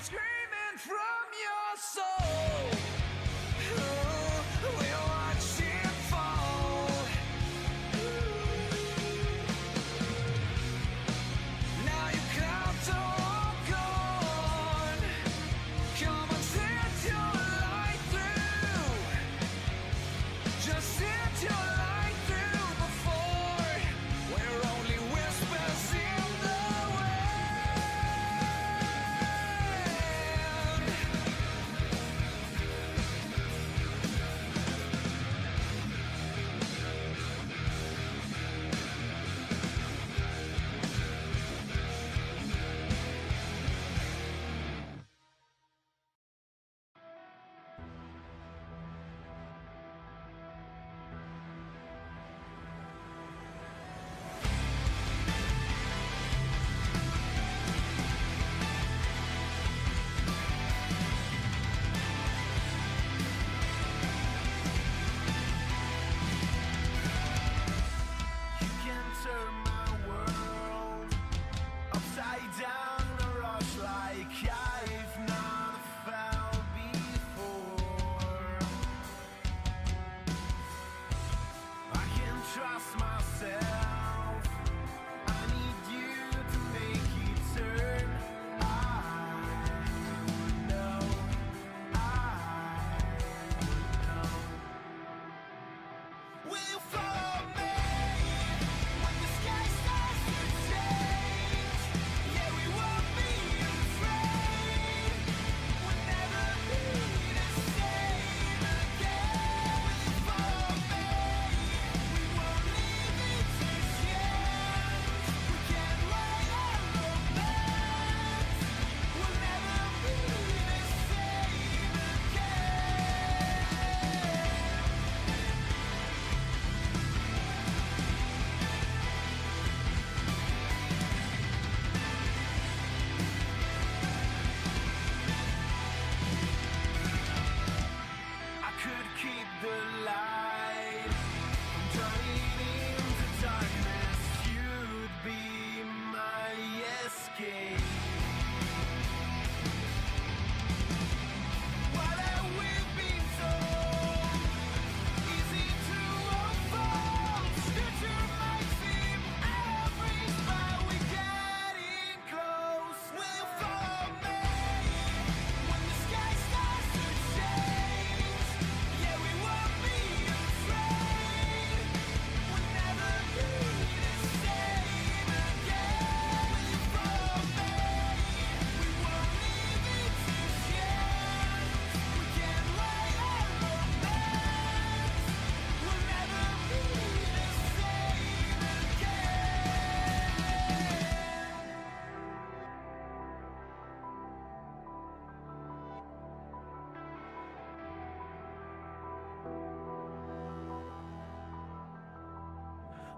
screaming from your soul. We watch it fall. Now you come to walk on. Come and set your light through. Just set your light through before we're only whispers in the wind. You can turn my world upside down in a rush like I've not felt before. I can trust myself. I need you to make it turn. I know. Will you follow me when the sky starts to change? Yeah, we won't be afraid. We'll never be the same again. Will you follow me? We won't leave it to chance. We can't wait our romance. We'll never be the same again. I could keep the light from turning into darkness. You'd be my escape. What have we been told? Easy to unfold. Future might seem average, but we're getting close. Will you follow me when the sky starts to change? Yeah, we won't be afraid. We'll never be the same again. Will you follow me? We won't leave it to chance. We can't wait our romance. We'll never be the same again.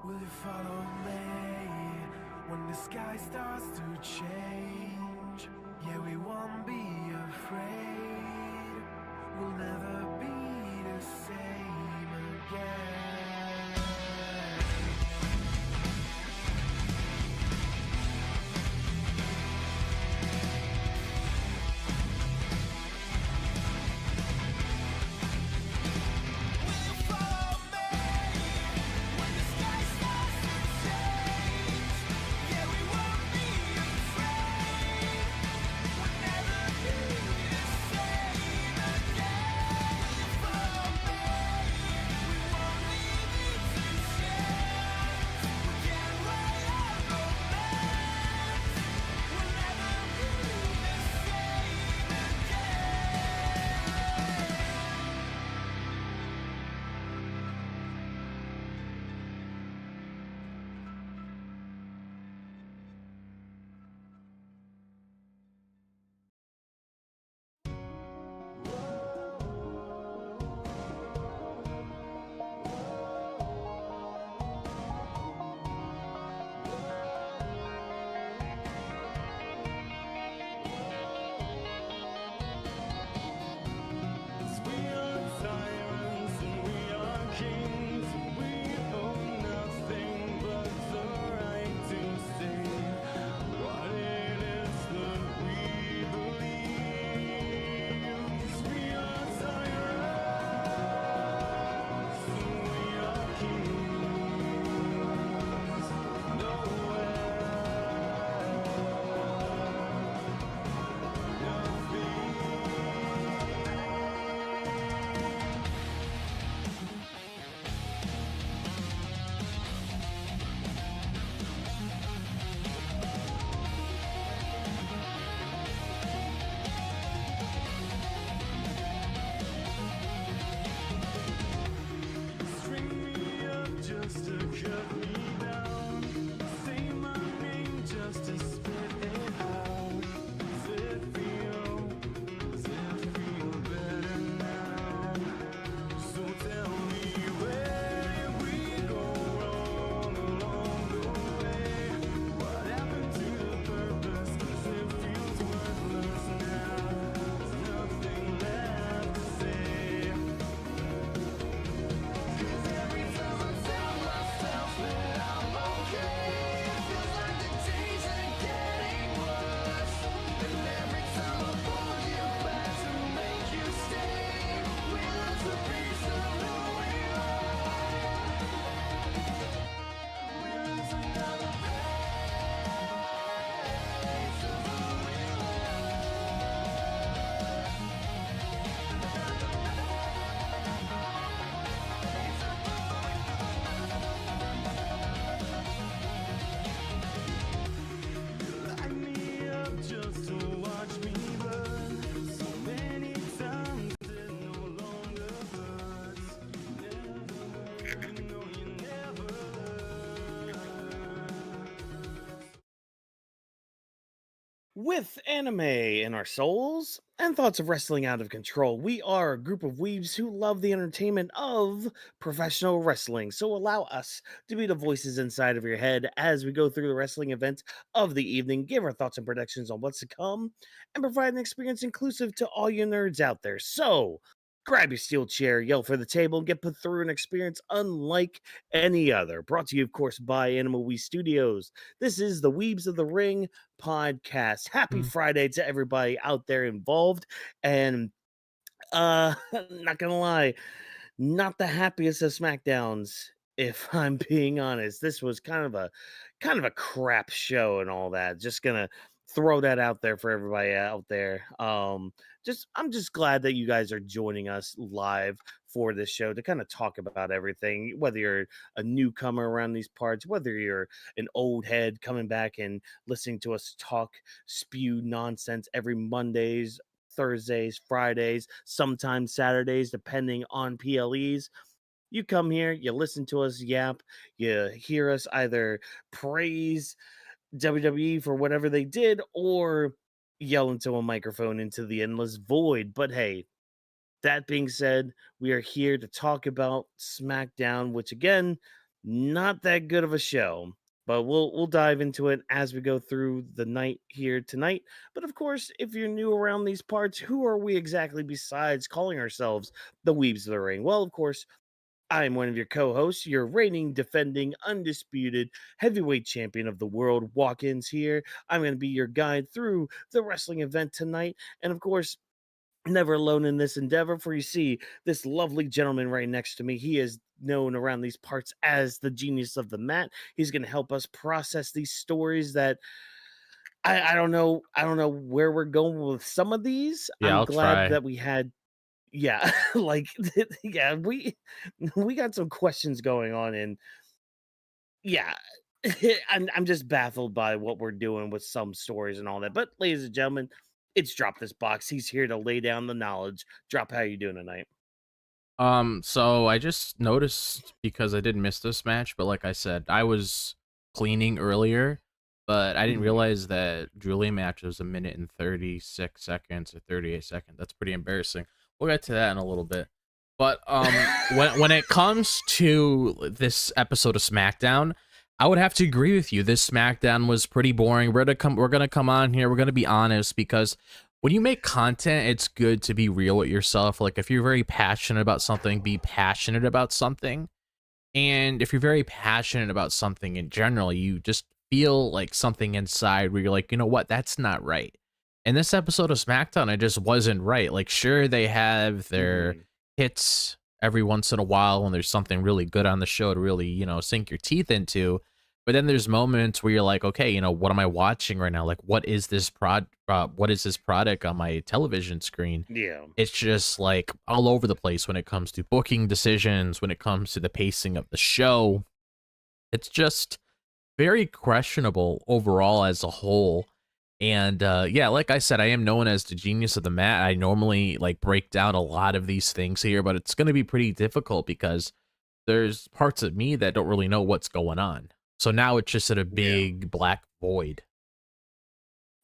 Will you follow me when the sky starts to change? Yeah, we won't be afraid. We'll never be the same again. Will you follow me when the sky starts to change? Yeah, we won't be afraid. We'll never be the same again. Will you follow me? We won't leave just to spit it out. Does it feel better now? So tell me, where did we go wrong along the way? What happened to the purpose? 'Cause it feels worthless now. There's nothing left to say. 'Cause every time I tell myself that I'm okay, it feels like the days are getting worse. And every time I pull you back to make you stay, we lose a piece of who we are. We lose another piece of who we Light me up just to watch me burn. So many times it no longer hurts. You know you never learn. With anime in our souls and thoughts of wrestling out of control, we are a group of weebs who love the entertainment of professional wrestling. So allow us to be the voices inside of your head as we go through the wrestling event of the evening, give our thoughts and predictions on what's to come, and provide an experience inclusive to all you nerds out there. So grab your steel chair, yell for the table, and get put through an experience unlike any other. Brought to you, of course, by Animal We Studios. This is the Weebs of the Ring podcast. Happy Friday to everybody out there involved. And not gonna lie, not the happiest of SmackDowns, if I'm being honest. This was kind of a crap show and all that. Just gonna throw that out there for everybody out there. I'm just glad that you guys are joining us live for this show to kind of talk about everything, whether you're a newcomer around these parts, whether you're an old head coming back and listening to us talk, spew nonsense every Mondays, Thursdays, Fridays, sometimes Saturdays, depending on PLEs. You come here, you listen to us yap, you hear us either praise WWE for whatever they did or yell into a microphone into the endless void. But hey, that being said, we are here to talk about SmackDown, which again, not that good of a show. But we'll dive into it as we go through the night here tonight. But of course, if you're new around these parts, who are we exactly besides calling ourselves the Weebs of the Ring? Well, of course, I'm one of your co-hosts, your reigning, defending, undisputed heavyweight champion of the world, Walk-Ins here. I'm going to be your guide through the wrestling event tonight. And of course, never alone in this endeavor, for you see this lovely gentleman right next to me. He is known around these parts as the genius of the mat. He's going to help us process these stories that I don't know where we're going with some of these. Yeah, I'm I'll glad try. that we had like yeah, we got some questions going on, and yeah, I'm just baffled by what we're doing with some stories and all that. But ladies and gentlemen, it's Drop This Box. He's here to lay down the knowledge. Drop, how you doing tonight? So I just noticed because I didn't miss this match, but like I said, I was cleaning earlier, but I didn't Mhm. realize that Giulia match was 1 minute and 36 seconds or 38 seconds. That's pretty embarrassing. We'll get to that in a little bit. But when it comes to this episode of SmackDown, I would have to agree with you. This SmackDown was pretty boring. We're gonna come on here. We're gonna be honest because when you make content, it's good to be real with yourself. Like if you're very passionate about something, be passionate about something. And if you're very passionate about something in general, you just feel like something inside where you're like, you know what, that's not right. In this episode of SmackDown, it just wasn't right. Like, sure, they have their Mhm. hits every once in a while when there's something really good on the show to really, sink your teeth into. But then there's moments where you're like, okay, what am I watching right now? Like, what is this product on my television screen? Yeah. It's just like all over the place when it comes to booking decisions, when it comes to the pacing of the show. It's just very questionable overall as a whole. And yeah, like I said, I am known as the genius of the mat. I normally like break down a lot of these things here, but it's going to be pretty difficult because there's parts of me that don't really know what's going on. So now it's just at a Yeah. big black void.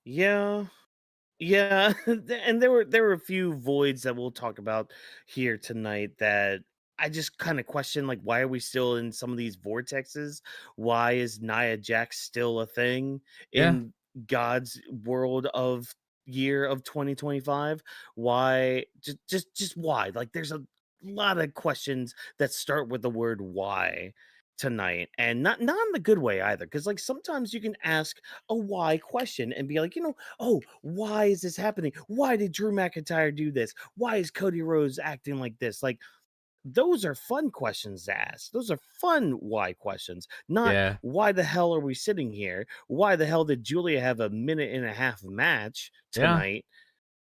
Yeah. Yeah, and there were a few voids that we'll talk about here tonight that I just kind of question, like, why are we still in some of these vortexes? Why is Nia Jax still a thing Yeah, in God's world of year of 2025? Why just why? Like, there's a lot of questions that start with the word why tonight, and not in the good way either, because like sometimes you can ask a why question and be like, oh, why is this happening? Why did Drew McIntyre do this? Why is Cody Rhodes acting like this? Like, those are fun questions to ask. Those are fun why questions, not yeah, why the hell are we sitting here? Why the hell did Giulia have a minute and a half match yeah, tonight,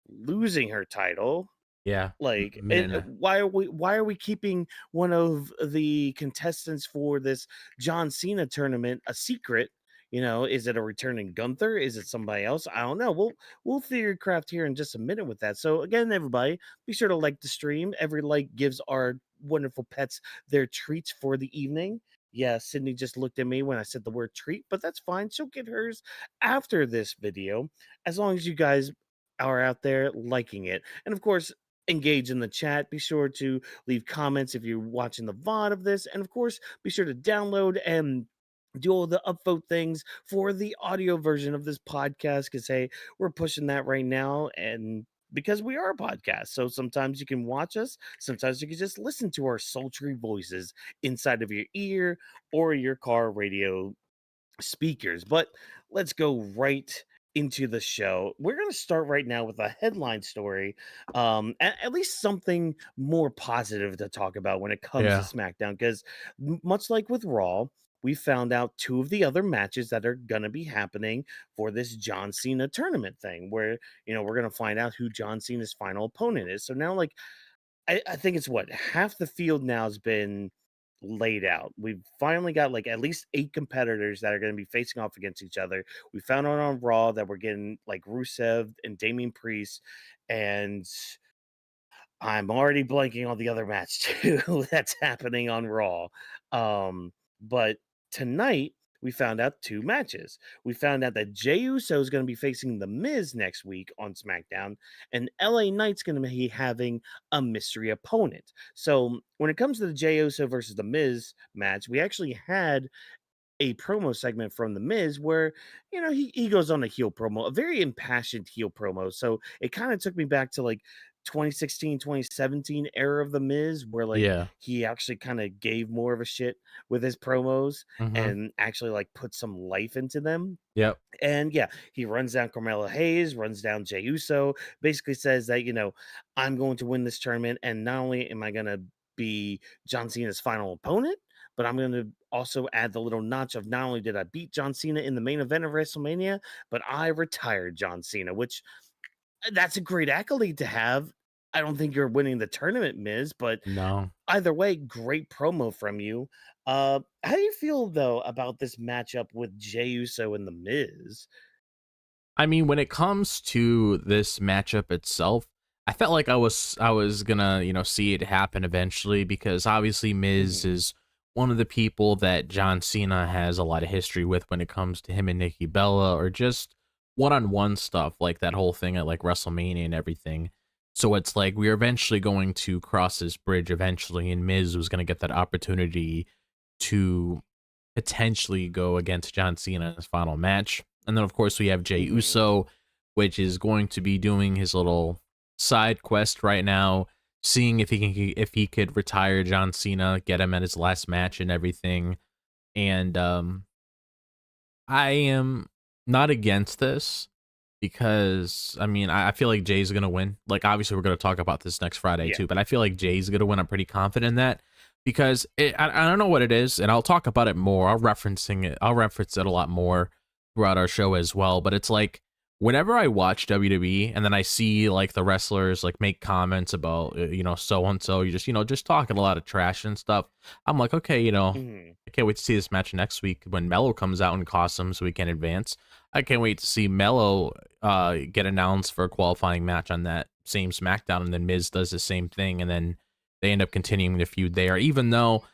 losing her title? yeah. Like, Minute and and a why are we keeping one of the contestants for this John Cena tournament a secret? Is it a returning Gunther? Is it somebody else? I don't know. We'll theory craft here in just a minute with that. So again, everybody, be sure to like the stream. Every like gives our wonderful pets their treats for the evening. Yeah, Sydney just looked at me when I said the word treat, but that's fine. She'll get hers after this video, as long as you guys are out there liking it. And of course, engage in the chat. Be sure to leave comments if you're watching the VOD of this. And of course, be sure to download and do all the upvote things for the audio version of this podcast, because hey, we're pushing that right now. And because we are a podcast, so sometimes you can watch us, sometimes you can just listen to our sultry voices inside of your ear or your car radio speakers. But let's go right into the show. We're going to start right now with a headline story, at least something more positive to talk about when it comes to yeah, SmackDown, because much like with Raw, we found out two of the other matches that are going to be happening for this John Cena tournament thing, where we're going to find out who John Cena's final opponent is. So now, like, I think it's what, half the field now has been laid out. We've finally got like at least 8 competitors that are going to be facing off against each other. We found out on Raw that we're getting like Rusev and Damian Priest, and I'm already blanking on the other match too that's happening on Raw. But tonight we found out 2 matches. We found out that Jey Uso is going to be facing The Miz next week on SmackDown, and LA Knight's going to be having a mystery opponent. So when it comes to the Jey Uso versus The Miz match, we actually had a promo segment from The Miz where, he goes on a heel promo, a very impassioned heel promo. So it kind of took me back to like 2016, 2017 era of The Miz, where like yeah. he actually kind of gave more of a shit with his promos Mm-hmm. and actually like put some life into them. Yep. And yeah, he runs down Carmelo Hayes, runs down Jey Uso, basically says that, I'm going to win this tournament. And not only am I going to be John Cena's final opponent, but I'm going to also add the little notch of not only did I beat John Cena in the main event of WrestleMania, but I retired John Cena, which that's a great accolade to have. I don't think you're winning the tournament, Miz, but No. either way, great promo from you. How do you feel though about this matchup with Jey Uso and the Miz? I mean, when it comes to this matchup itself, I felt like I was gonna, see it happen eventually because obviously Miz Mhm. is one of the people that John Cena has a lot of history with when it comes to him and Nikki Bella or just one-on-one stuff like that whole thing at like WrestleMania and everything. So it's like we're eventually going to cross this bridge eventually, and Miz was gonna get that opportunity to potentially go against John Cena in his final match. And then, of course, we have Jey Mhm. Uso, which is going to be doing his little side quest right now, seeing if he could retire John Cena, get him at his last match and everything. And I am not against this because I mean I feel like Jay's gonna win. Like obviously we're gonna talk about this next Friday Yeah. too, but I feel like Jay's gonna win. I'm pretty confident in that because I don't know what it is, and I'll talk about it more. I'll reference it a lot more throughout our show as well. But it's like whenever I watch WWE and then I see like the wrestlers like make comments about so and so, you just talking a lot of trash and stuff. I'm like, okay, Mhm. I can't wait to see this match next week when Mello comes out in costume so we can advance. I can't wait to see Mello get announced for a qualifying match on that same SmackDown, and then Miz does the same thing, and then they end up continuing the feud there. Even though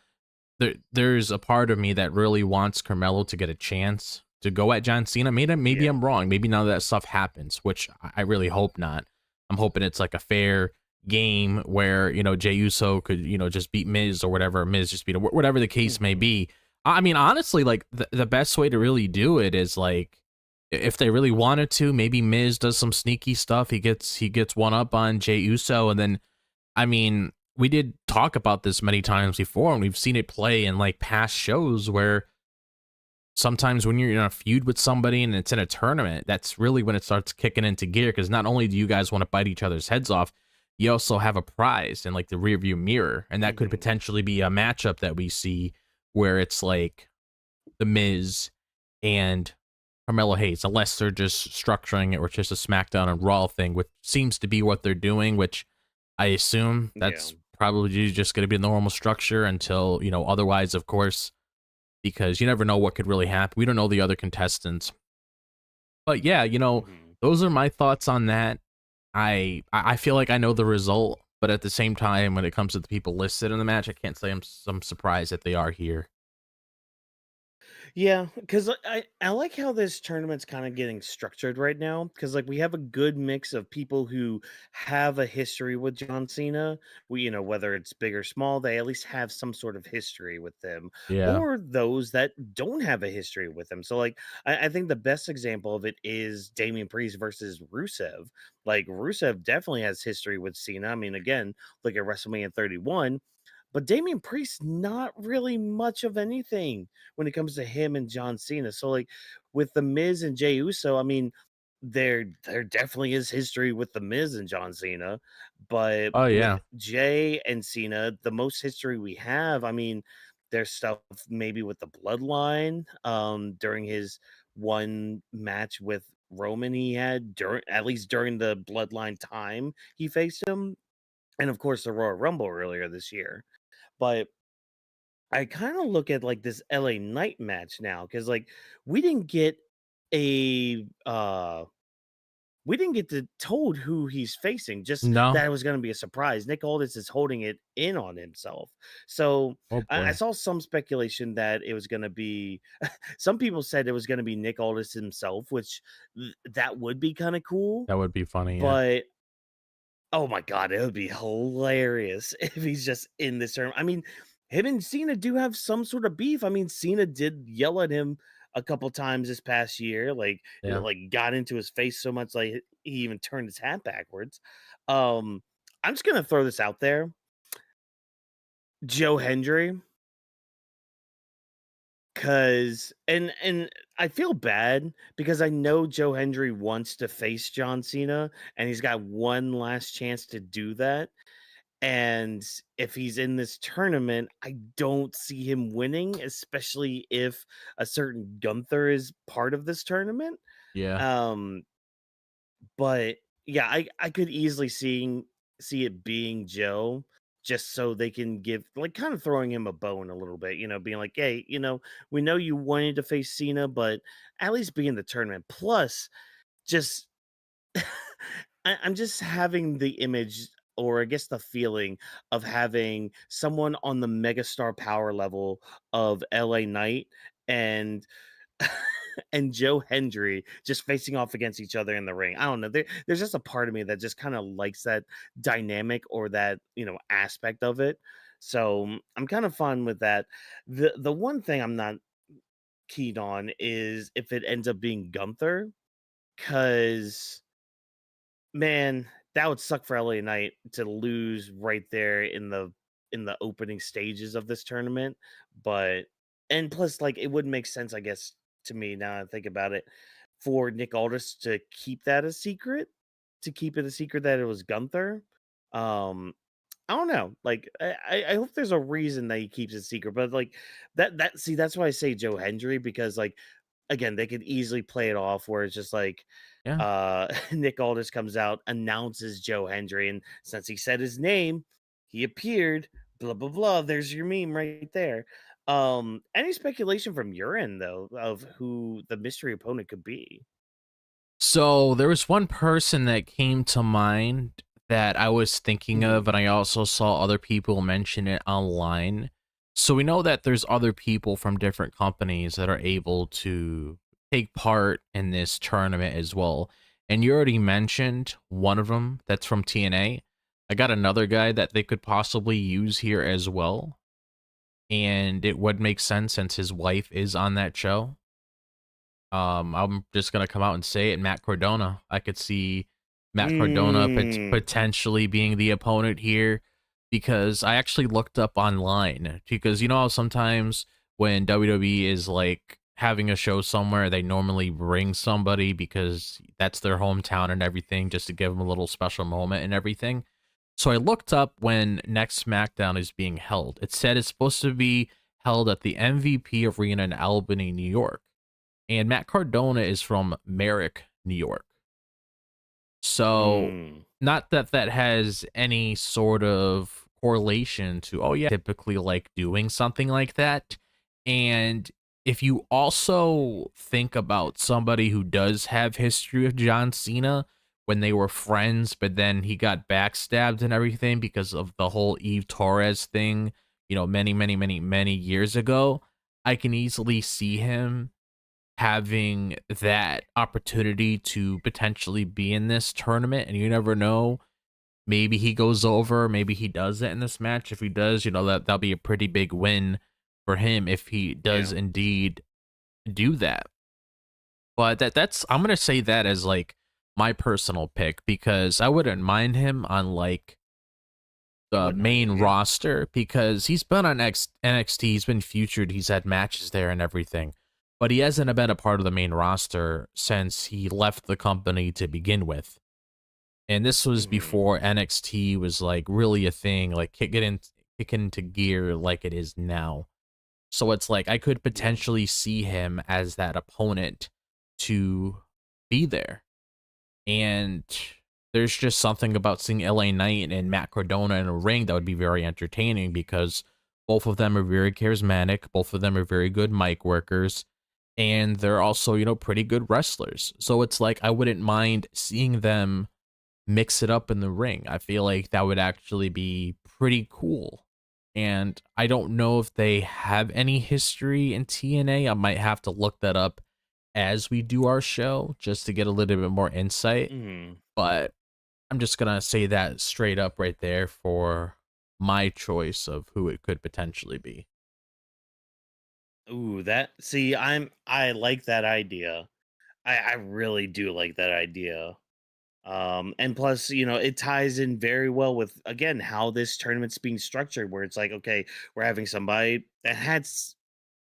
there's a part of me that really wants Carmelo to get a chance to go at John Cena. Maybe Yeah. I'm wrong. Maybe none of that stuff happens, which I really hope not. I'm hoping it's like a fair game where, you know, Jey Uso could, you know, just beat Miz or whatever, Miz just beat him, whatever the case may be. I mean, honestly, like the best way to really do it is like, if they really wanted to, maybe Miz does some sneaky stuff. He gets one up on Jey Uso, and then, I mean, we did talk about this many times before, and we've seen it play in like past shows where sometimes when you're in a feud with somebody and it's in a tournament, that's really when it starts kicking into gear, because not only do you guys want to bite each other's heads off, you also have a prize in like the rearview mirror, and that could potentially be a matchup that we see where it's like the Miz and Carmelo Hayes, unless they're just structuring it or just a SmackDown and Raw thing, which seems to be what they're doing, which I assume that's probably just going to be the normal structure until, you know, otherwise, of course, because you never know what could really happen. We don't know the other contestants. But yeah, you know, those are my thoughts on that. I feel like I know the result, but at the same time, when it comes to the people listed in the match, I can't say I'm surprised that they are here. Yeah, because I like how this tournament's kind of getting structured right now. Because like we have a good mix of people who have a history with John Cena. We, you know, whether it's big or small, they at least have some sort of history with them, Yeah. or those that don't have a history with him. So like I think the best example of it is Damian Priest versus Rusev. Like Rusev definitely has history with Cena. I mean, again, look at WrestleMania 31. But Damian Priest, not really much of anything when it comes to him and John Cena. So, like with the Miz and Jey Uso, I mean, there definitely is history with the Miz and John Cena, but Oh with yeah. Jay and Cena, the most history we have, I mean, there's stuff maybe with the Bloodline during his one match with Roman he had during at least during the Bloodline time he faced him, and of course the Royal Rumble earlier this year. But I kind of look at like this LA Knight match now because like we didn't get a we didn't get to told who he's facing, just No. that it was going to be a surprise. Nick Aldis is holding it in on himself. So Oh I boy. saw some speculation that it was going to be some people said it was going to be Nick Aldis himself, which that would be kind of cool. That would be funny, yeah. But oh my god, it would be hilarious if he's just in this term. I mean, him and Cena do have some sort of beef. I mean, Cena did yell at him a couple times this past year, like Yeah. got into his face so much, like he even turned his hat backwards. Um, I'm just gonna throw this out there. Joe Hendry, cause and I feel bad because I know Joe Hendry wants to face John Cena and he's got one last chance to do that. And if he's in this tournament, I don't see him winning, especially if a certain Gunther is part of this tournament. Yeah. Um, but yeah, I could easily see it being Joe just so they can give like kind of throwing him a bone a little bit, you know, being like, hey, you know, we know you wanted to face Cena, but at least be in the tournament. Plus, just I'm just having the image, or I guess the feeling of having someone on the megastar power level of LA Knight and and Joe Hendry just facing off against each other in the ring. I don't know. There's just a part of me that just kind of likes that dynamic or that, you know, aspect of it. So I'm kind of fun with that. The one thing I'm not keen on is if it ends up being Gunther, because man, that would suck for LA Knight to lose right there in the opening stages of this tournament. But and plus, like it wouldn't make sense, I guess, to me now that I think about it, for Nick Aldis to keep that a secret, to keep it a secret that it was Gunther. I don't know. Like I hope there's a reason that he keeps it secret, but like that see that's why I say Joe Hendry, because like again they could easily play it off where it's just like Yeah. Nick Aldis comes out, announces Joe Hendry, and since he said his name, he appeared. Blah blah blah. There's your meme right there. Any speculation from your end though of who the mystery opponent could be? So there was one person that came to mind that I was thinking of, and I also saw other people mention it online. So we know that there's other people from different companies that are able to take part in this tournament as well. And you already mentioned one of them that's from TNA. I got another guy that they could possibly use here as well. And it would make sense since his wife is on that show. I'm just gonna come out and say it. Matt Cardona. I could see Matt Cardona Mm. potentially being the opponent here because I actually looked up online because you know how sometimes when WWE is like having a show somewhere, they normally bring somebody because that's their hometown and everything, just to give them a little special moment and everything. So I looked up when next SmackDown is being held. It said it's supposed to be held at the MVP Arena in Albany, New York. And Matt Cardona is from Merrick, New York. So, Mm. not that that has any sort of correlation to, oh, yeah, typically like doing something like that. And if you also think about somebody who does have history with John Cena when they were friends, but then he got backstabbed and everything because of the whole Eve Torres thing, you know, many, many, many, many years ago, I can easily see him having that opportunity to potentially be in this tournament, and you never know, maybe he goes over, maybe he does it in this match. If he does, you know, that'll be a pretty big win for him if he does Yeah. indeed do that. But that's I'm gonna say that as like my personal pick because I wouldn't mind him on like You the would not. main Yeah. roster because he's been on NXT, he's been featured, he's had matches there and everything, but he hasn't been a part of the main roster since he left the company to begin with. And this was Mhm. before NXT was like really a thing, like kick into gear like it is now. So it's like I could Yeah. potentially see him as that opponent to be there. And there's just something about seeing LA Knight and Matt Cardona in a ring that would be very entertaining because both of them are very charismatic, both of them are very good mic workers, and they're also, you know, pretty good wrestlers. So it's like I wouldn't mind seeing them mix it up in the ring. I feel like that would actually be pretty cool. And I don't know if they have any history in TNA. I might have to look that up as we do our show just to get a little bit more insight. Mhm. But I'm just gonna say that straight up right there for my choice of who it could potentially be. Ooh, I like that idea. I really do like that idea. And plus, it ties in very well with again how this tournament's being structured, where it's like, okay, we're having somebody that had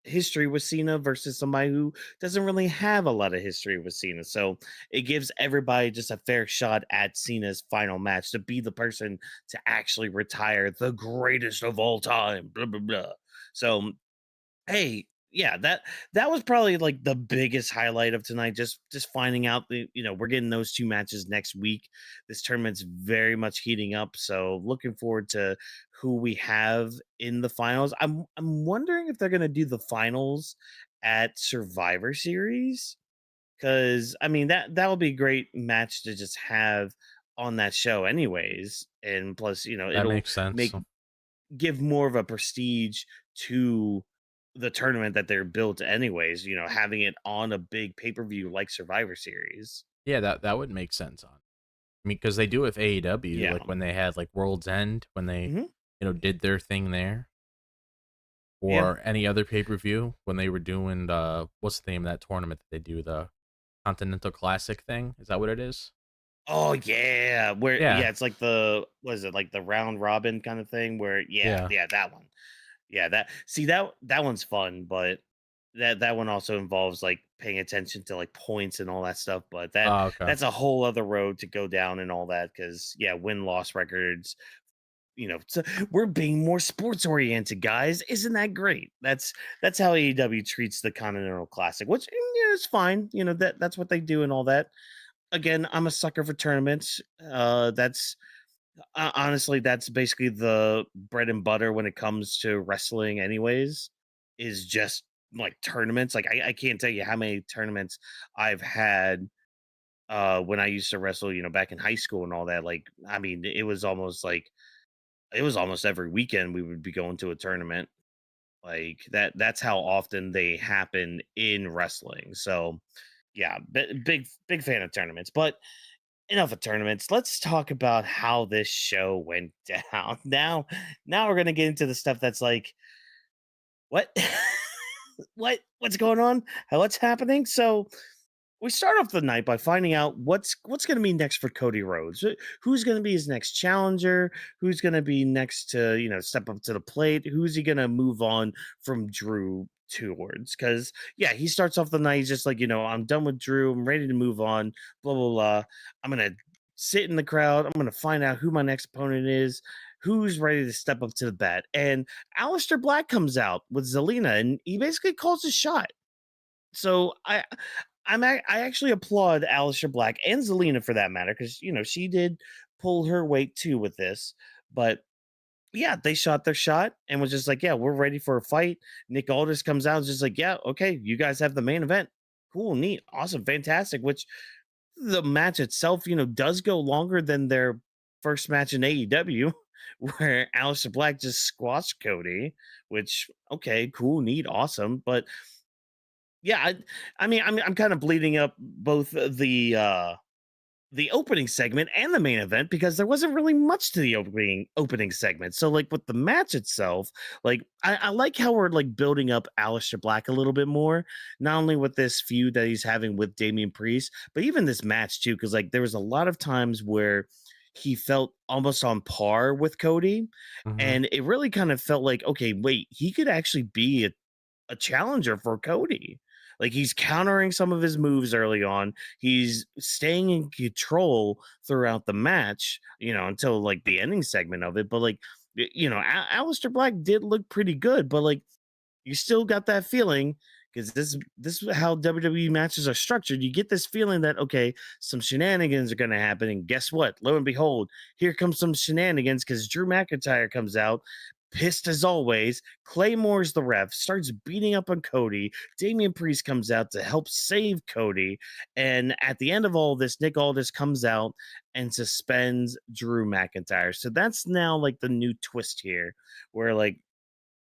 history with Cena versus somebody who doesn't really have a lot of history with Cena. So it gives everybody just a fair shot at Cena's final match to be the person to actually retire the greatest of all time. Blah blah blah. So hey, yeah, that was probably like the biggest highlight of tonight. Just finding out we're getting those two matches next week. This tournament's very much heating up, so looking forward to who we have in the finals. I'm wondering if they're gonna do the finals at Survivor Series because I mean that would be a great match to just have on that show, anyways. And plus, That it'll makes sense. make give more of a prestige to the tournament that they're built anyways, having it on a big pay-per-view like Survivor Series. Yeah, that would make sense on. I mean, because they do with AEW, Yeah. like when they had like World's End, when they, Mhm. did their thing there, Yeah. or any other pay per view when they were doing the what's the name of that tournament that they do, the Continental Classic thing? Is that what it is? Oh, yeah, Yeah, it's like the what is it, like the round robin kind of thing where yeah. yeah, that one. Yeah, that one's fun, but that one also involves, like, paying attention to, like, points and all that stuff, but Oh, okay. that's a whole other road to go down and all that because yeah, win-loss records. So we're being more sports oriented, guys. Isn't that great? That's how AEW treats the Continental Classic, which is fine. That's what they do and all that. Again, I'm a sucker for tournaments. That's honestly that's basically the bread and butter when it comes to wrestling, anyways. Is just like tournaments. Like I can't tell you how many tournaments I've had when I used to wrestle. Back in high school and all that. Like I mean, it was almost every weekend we would be going to a tournament. Like that's how often they happen in wrestling. So yeah, big fan of tournaments. But enough of tournaments. Let's talk about how this show went down. Now we're gonna get into the stuff that's like, what? What's going on? What's happening? So we start off the night by finding out what's going to be next for Cody Rhodes. Who's going to be his next challenger? Who's going to be next to, step up to the plate? Who's he going to move on from Drew towards? Because yeah, he starts off the night, he's just like, I'm done with Drew. I'm ready to move on. Blah blah blah. I'm gonna sit in the crowd. I'm gonna find out who my next opponent is. Who's ready to step up to the bat? And Aleister Black comes out with Zelina, and he basically calls his shot. So I actually applaud Aleister Black and Zelina for that matter, because she did pull her weight too with this. But yeah, they shot their shot and was just like, yeah, we're ready for a fight. Nick Aldis comes out and is just like, yeah, okay, you guys have the main event. Cool, neat, awesome, fantastic. Which the match itself, does go longer than their first match in AEW, where Aleister Black just squashed Cody, which okay, cool, neat, awesome. But yeah, I mean, I'm kind of bleeding up both the opening segment and the main event, because there wasn't really much to the opening segment. So like with the match itself, like I like how we're like building up Aleister Black a little bit more, not only with this feud that he's having with Damian Priest, but even this match too, because like there was a lot of times where he felt almost on par with Cody, Mhm. and it really kind of felt like, okay, wait, he could actually be a challenger for Cody. Like he's countering some of his moves early on. He's staying in control throughout the match, until like the ending segment of it. But like, Aleister Black did look pretty good, but like you still got that feeling, because this is how WWE matches are structured. You get this feeling that okay, some shenanigans are going to happen, and guess what? Lo and behold, here comes some shenanigans, because Drew McIntyre comes out pissed as always. Claymore's the ref, starts beating up on Cody. Damian Priest comes out to help save Cody, and at the end of all this, Nick Aldis comes out and suspends Drew McIntyre. So that's now like the new twist here, where like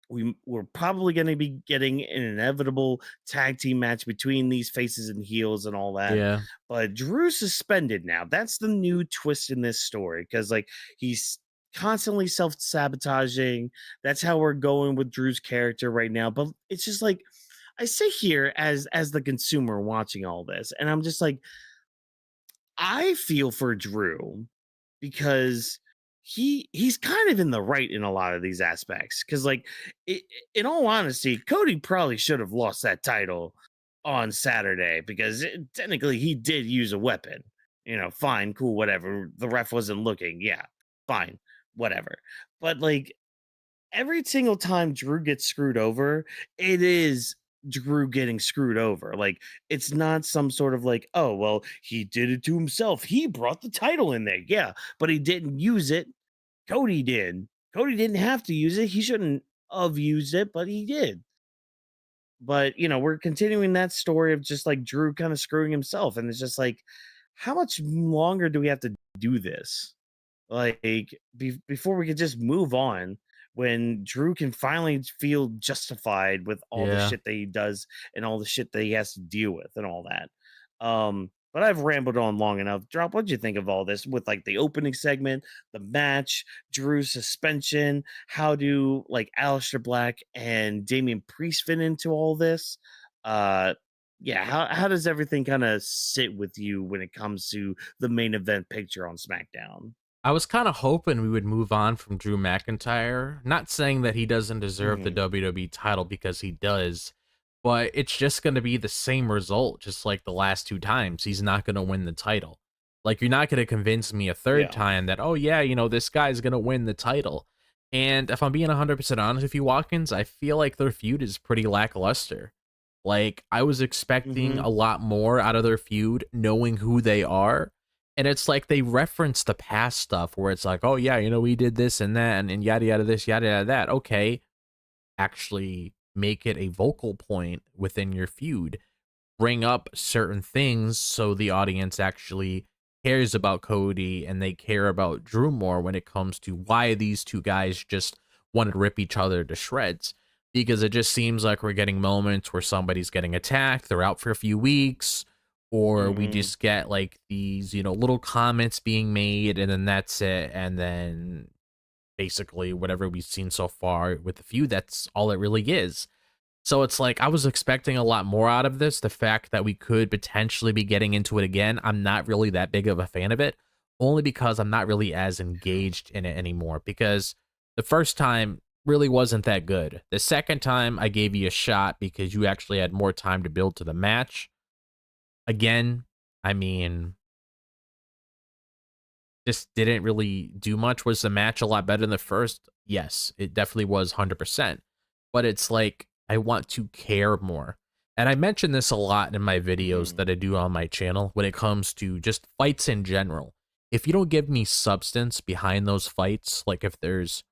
we're probably going to be getting an inevitable tag team match between these faces and heels and all that. Yeah. But Drew's suspended now. That's the new twist in this story, because like he's constantly self-sabotaging. That's how we're going with Drew's character right now. But it's just like I sit here as the consumer watching all this, and I'm just like, I feel for Drew, because he's kind of in the right in a lot of these aspects, because like in all honesty, Cody probably should have lost that title on Saturday, because technically he did use a weapon. Fine, cool, whatever, the ref wasn't looking, yeah, fine, whatever. But like every single time Drew gets screwed over, it is Drew getting screwed over. Like it's not some sort of like, oh, well, he did it to himself. He brought the title in there. Yeah, but he didn't use it. Cody did. Cody didn't have to use it. He shouldn't have used it, but he did. But, we're continuing that story of just like Drew kind of screwing himself. And it's just like, how much longer do we have to do this? Like before we could just move on, when Drew can finally feel justified with all the Yeah. shit that he does and all the shit that he has to deal with and all that. But I've rambled on long enough. Drop, what'd you think of all this with like the opening segment, the match, Drew's suspension? How do like Aleister Black and Damian Priest fit into all this? Uh yeah, how does everything kind of sit with you when it comes to the main event picture on SmackDown? I was kind of hoping we would move on from Drew McIntyre. Not saying that he doesn't deserve the Mhm. WWE title, because he does, but it's just going to be the same result, just like the last two times. He's not going to win the title. Like, you're not going to convince me a third Yeah. time that, oh, yeah, this guy's going to win the title. And if I'm being 100% honest with you, Watkins, I feel like their feud is pretty lackluster. Like, I was expecting Mhm. a lot more out of their feud, knowing who they are. And it's like they reference the past stuff where it's like, oh, yeah, we did this and that and yada, yada, this, yada, yada, that. Okay, actually make it a vocal point within your feud. Bring up certain things so the audience actually cares about Cody and they care about Drew more when it comes to why these two guys just want to rip each other to shreds. because it just seems like we're getting moments where somebody's getting attacked, they're out for a few weeks, or we just get like these, little comments being made, and then that's it. And then basically whatever we've seen so far with the feud, that's all it really is. So it's like I was expecting a lot more out of this. The fact that we could potentially be getting into it again, I'm not really that big of a fan of it, only because I'm not really as engaged in it anymore. Because the first time really wasn't that good. The second time I gave you a shot because you actually had more time to build to the match. Again, I mean, just didn't really do much. Was the match a lot better than the first? Yes, it definitely was 100%. But it's like, I want to care more. And I mention this a lot in my videos that I do on my channel when it comes to just fights in general. If you don't give me substance behind those fights, like if there's,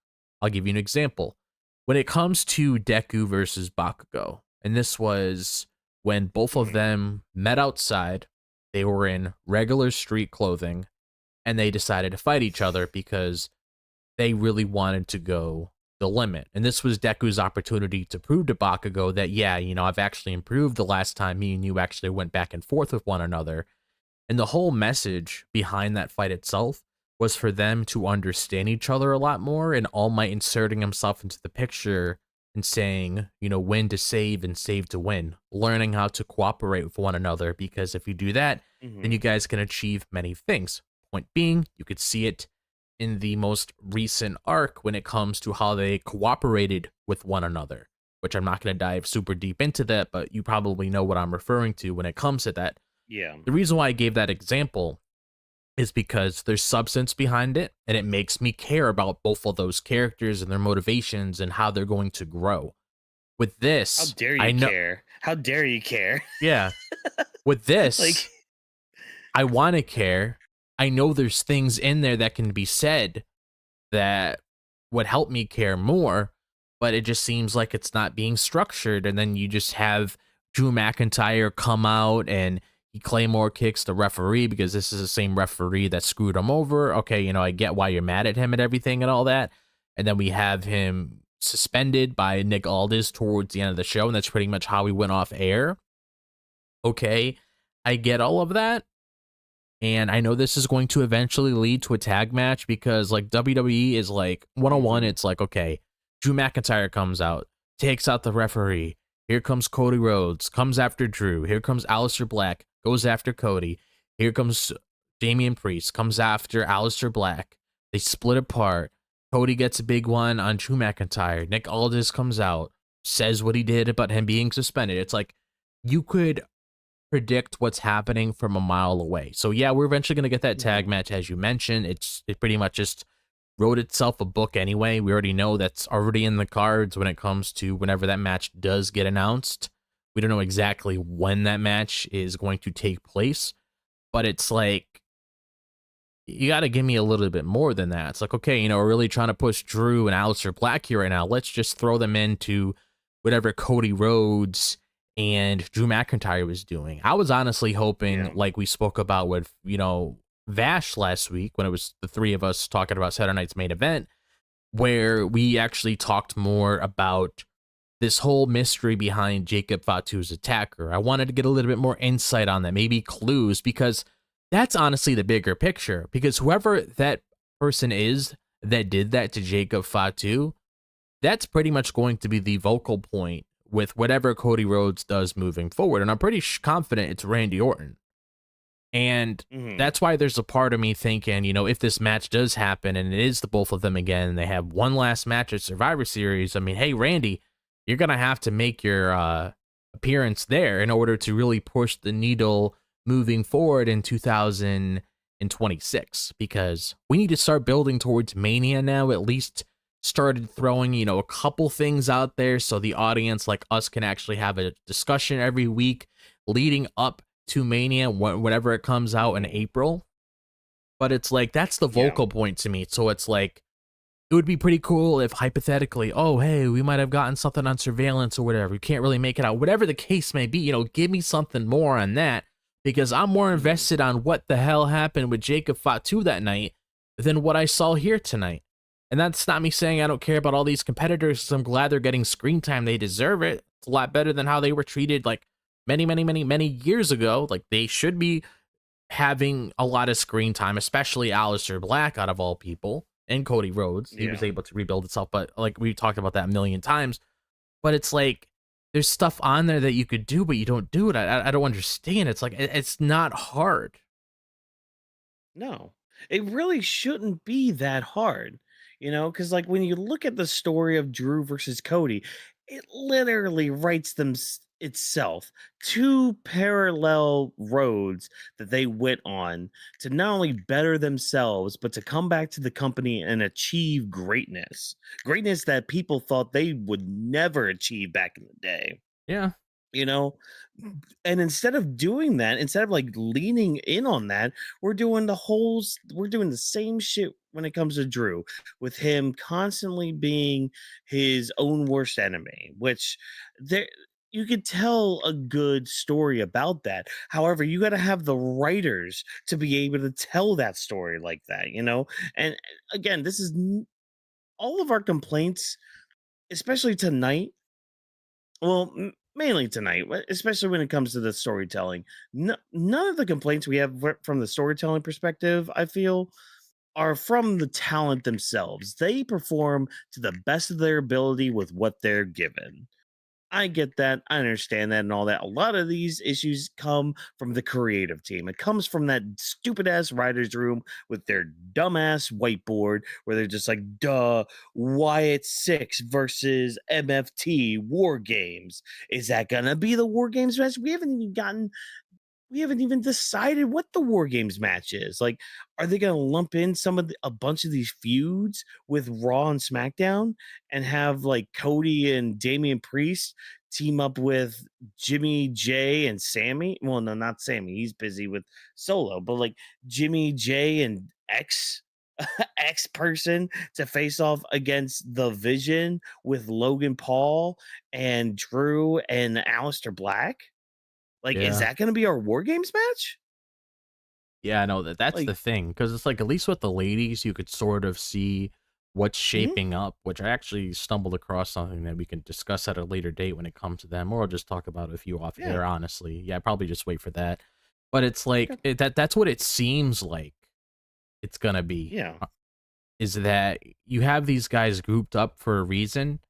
I'll give you an example. When it comes to Deku versus Bakugo, and this was when both of them met outside, they were in regular street clothing, and they decided to fight each other because they really wanted to go the limit. And this was Deku's opportunity to prove to Bakugo that, yeah, I've actually improved the last time me and you actually went back and forth with one another. And the whole message behind that fight itself was for them to understand each other a lot more, and All Might inserting himself into the picture and saying, win to save and save to win, learning how to cooperate with one another, because if you do that, then you guys can achieve many things. Point being, you could see it in the most recent arc when it comes to how they cooperated with one another, which I'm not going to dive super deep into that, but you probably know what I'm referring to when it comes to that. Yeah. The reason why I gave that example is because there's substance behind it, and it makes me care about both of those characters and their motivations and how they're going to grow. With this, how dare you care? How dare you care? Yeah. With this, Like, I want to care. I know there's things in there that can be said that would help me care more, but it just seems like it's not being structured. And then you just have Drew McIntyre come out and he Claymore kicks the referee because this is the same referee that screwed him over. Okay, I get why you're mad at him and everything and all that. And then we have him suspended by Nick Aldis towards the end of the show, and that's pretty much how we went off air. Okay, I get all of that. And I know this is going to eventually lead to a tag match because, like, WWE is like, 101, it's like, okay, Drew McIntyre comes out, takes out the referee. Here comes Cody Rhodes, comes after Drew. Here comes Aleister Black, goes after Cody. Here comes Damian Priest, comes after Aleister Black. They split apart. Cody gets a big one on Drew McIntyre. Nick Aldis comes out, says what he did about him being suspended. It's like, you could predict what's happening from a mile away. So yeah, we're eventually going to get that tag match, as you mentioned. It pretty much just wrote itself a book anyway. We already know that's already in the cards when it comes to whenever that match does get announced. We don't know exactly when that match is going to take place, but it's like, you got to give me a little bit more than that. It's like, okay, we're really trying to push Drew and Aleister Black here right now. Let's just throw them into whatever Cody Rhodes and Drew McIntyre was doing. I was honestly hoping, like we spoke about with, Vash last week, when it was the three of us talking about Saturday night's main event, where we actually talked more about this whole mystery behind Jacob Fatu's attacker. I wanted to get a little bit more insight on that, maybe clues, because that's honestly the bigger picture. Because whoever that person is that did that to Jacob Fatu, that's pretty much going to be the vocal point with whatever Cody Rhodes does moving forward. And I'm pretty confident it's Randy Orton. And that's why there's a part of me thinking, if this match does happen and it is the both of them again, and they have one last match at Survivor Series, I mean, hey, Randy, you're going to have to make your appearance there in order to really push the needle moving forward in 2026, because we need to start building towards Mania now. At least started throwing, a couple things out there so the audience like us can actually have a discussion every week leading up to Mania, whenever it comes out in April. But it's like, that's the vocal point to me. So it's like, it would be pretty cool if hypothetically, oh, hey, we might have gotten something on surveillance or whatever. You can't really make it out. Whatever the case may be, give me something more on that, because I'm more invested on what the hell happened with Jacob Fatu that night than what I saw here tonight. And that's not me saying I don't care about all these competitors. 'Cause I'm glad they're getting screen time. They deserve it. It's a lot better than how they were treated like many years ago. Like they should be having a lot of screen time, especially Aleister Black out of all people and Cody Rhodes. He was Yeah. able to rebuild itself, but like we talked about that a million times. But it's like there's stuff on there that you could do, but you don't do it. I don't understand. It's like it's not hard. No, it really shouldn't be that hard, because like when you look at the story of Drew versus Cody, it literally writes itself. Two parallel roads that they went on to not only better themselves, but to come back to the company and achieve greatness. Greatness that people thought they would never achieve back in the day. Yeah. you know and instead of doing that, instead of like leaning in on that, we're doing the same shit when it comes to Drew, with him constantly being his own worst enemy, which there you could tell a good story about that. However, you got to have the writers to be able to tell that story like that. And again, all of our complaints, especially tonight, well, mainly tonight, especially when it comes to the storytelling. None of the complaints we have from the storytelling perspective, I feel, are from the talent themselves. They perform to the best of their ability with what they're given. I get that. I understand that and all that. A lot of these issues come from the creative team. It comes from that stupid ass writer's room with their dumbass whiteboard where they're just like, duh, Wyatt 6 versus MFT War Games. Is that going to be the War Games match? We haven't even decided what the War Games match is. Like, are they going to lump in a bunch of these feuds with Raw and SmackDown and have like Cody and Damian Priest team up with Jimmy J and Sammy? Well, no, not Sammy. He's busy with Solo, but like Jimmy J and X person to face off against the Vision with Logan Paul and Drew and Aleister Black? Like, is Yeah. that gonna be our War Games match? Yeah, no, that's Like, the thing, because it's like at least with the ladies, you could sort of see what's mhm, shaping up, which I actually stumbled across something that we can discuss at a later date when it comes to them, or I'll just talk about a few off yeah, air, honestly. Yeah, probably just wait for that. But it's okay, like that's what it seems like it's gonna be. yeah, Is that you have these guys grouped up for a reason,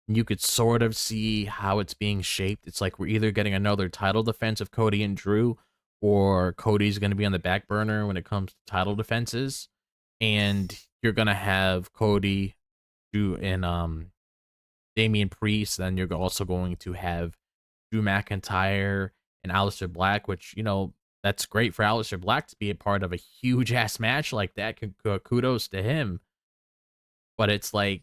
and you could sort of see how it's being shaped. It's like we're either getting another title defense of Cody and Drew, or Cody's going to be on the back burner when it comes to title defenses, and you're going to have Cody, Drew, and Damian Priest. Then you're also going to have Drew McIntyre and Aleister Black, which that's great for Aleister Black to be a part of a huge ass match like that. Kudos to him. But it's like,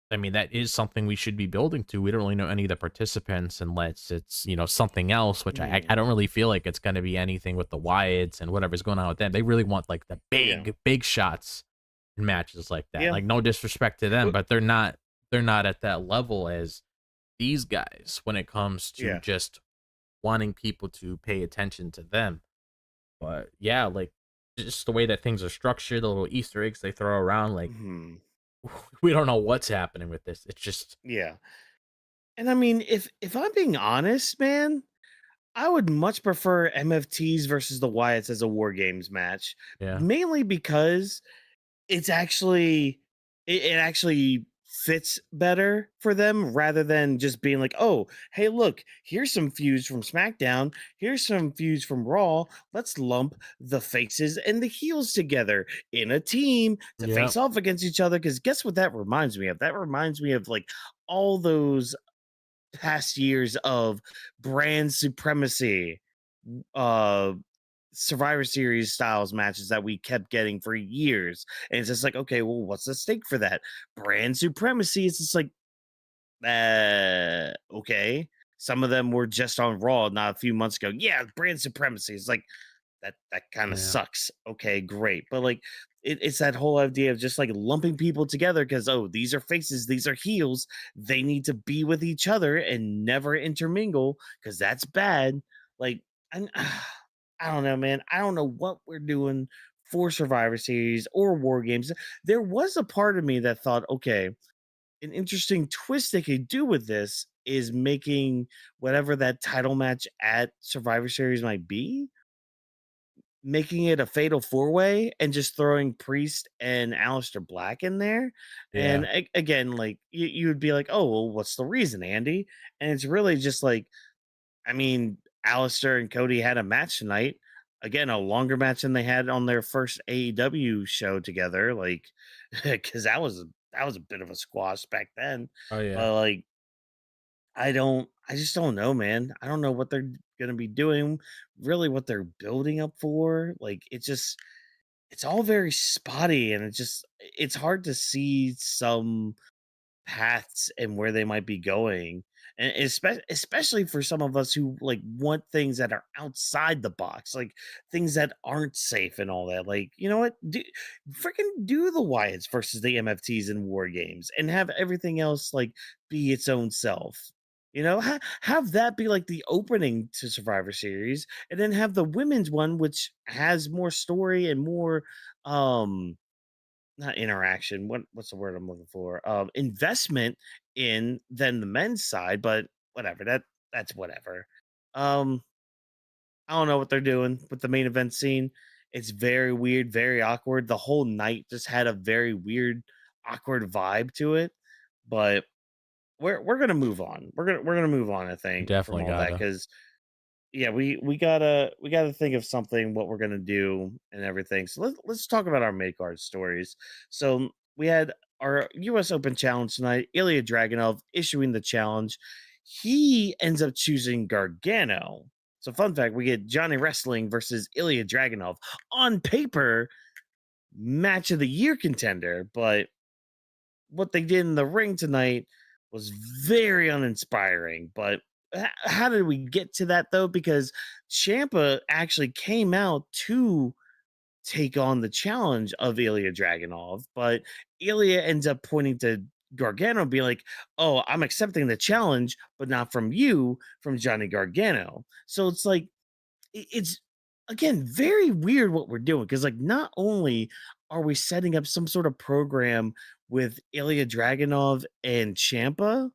I mean, that is something we should be building to. We don't really know any of the participants unless it's, something else, which I mm, don't really feel like it's going to be anything with the Wyatts and whatever's going on with them. They really want like the yeah, big shots in matches like that. yeah, Like no disrespect to them, but they're not at that level as these guys when it comes to yeah, just wanting people to pay attention to them. But yeah, like just the way that things are structured, the little Easter eggs they throw around, like mhm, we don't know what's happening with this. It's just yeah. And I mean, if I'm being honest, man, I would much prefer MFTs versus the Wyatts as a War Games match, yeah. mainly because it actually fits better for them rather than just being like, oh, hey, look, here's some feuds from SmackDown, here's some feuds from Raw. Let's lump the faces and the heels together in a team to Yeah. face off against each other. Because guess what that reminds me of? That reminds me of like all those past years of brand supremacy, uh Survivor Series styles matches that we kept getting for years. And it's just like, okay, well, what's the stake for that? Brand supremacy. It's just like, okay. Some of them were just on Raw not a few months ago. Yeah, brand supremacy. It's like that kind of Yeah. sucks. Okay, great. But like it's that whole idea of just like lumping people together because these are faces, these are heels. They need to be with each other and never intermingle because that's bad. Like, and I don't know, man. I don't know what we're doing for Survivor Series or War Games. There was a part of me that thought, okay, an interesting twist they could do with this is making whatever that title match at Survivor Series might be, making it a fatal four-way and just throwing Priest and Aleister Black in there. Yeah. And again, like you would be like, oh, well, what's the reason, Andy? And it's really just like, I mean, Aleister and Cody had a match tonight. Again, a longer match than they had on their first AEW show together. Like, because that was a bit of a squash back then. Oh yeah. But like, I just don't know, man. I don't know what they're gonna be doing, really what they're building up for. Like, it's all very spotty, and it's hard to see some paths and where they might be going, and especially for some of us who like want things that are outside the box, like things that aren't safe and all that. Like, you know what, freaking do the Wyatts versus the MFTs in War Games and have everything else like be its own self. You know, have that be like the opening to Survivor Series, and then have the women's one, which has more story and more um not interaction, what's the word I'm looking for? Investment in than the men's side, but whatever. That's whatever. Um, I don't know what they're doing with the main event scene. It's very weird, very awkward. The whole night just had a very weird, awkward vibe to it. But we're gonna move on. We're gonna move on, I We think, from definitely all that gotta. because yeah, we gotta think of something what we're gonna do and everything. So let's talk about our mid card stories. So we had our U.S. Open challenge tonight. Ilya Dragunov issuing the challenge. He ends up choosing Gargano. So fun fact: we get Johnny Wrestling versus Ilya Dragunov on paper, match of the year contender, but what they did in the ring tonight was very uninspiring. But how did we get to that though? Because Champa actually came out to take on the challenge of Ilya Dragunov, but Ilya ends up pointing to Gargano, being like, "Oh, I'm accepting the challenge, but not from you, from Johnny Gargano." So it's like it's again very weird what we're doing because like not only are we setting up some sort of program with Ilya Dragunov and Champa,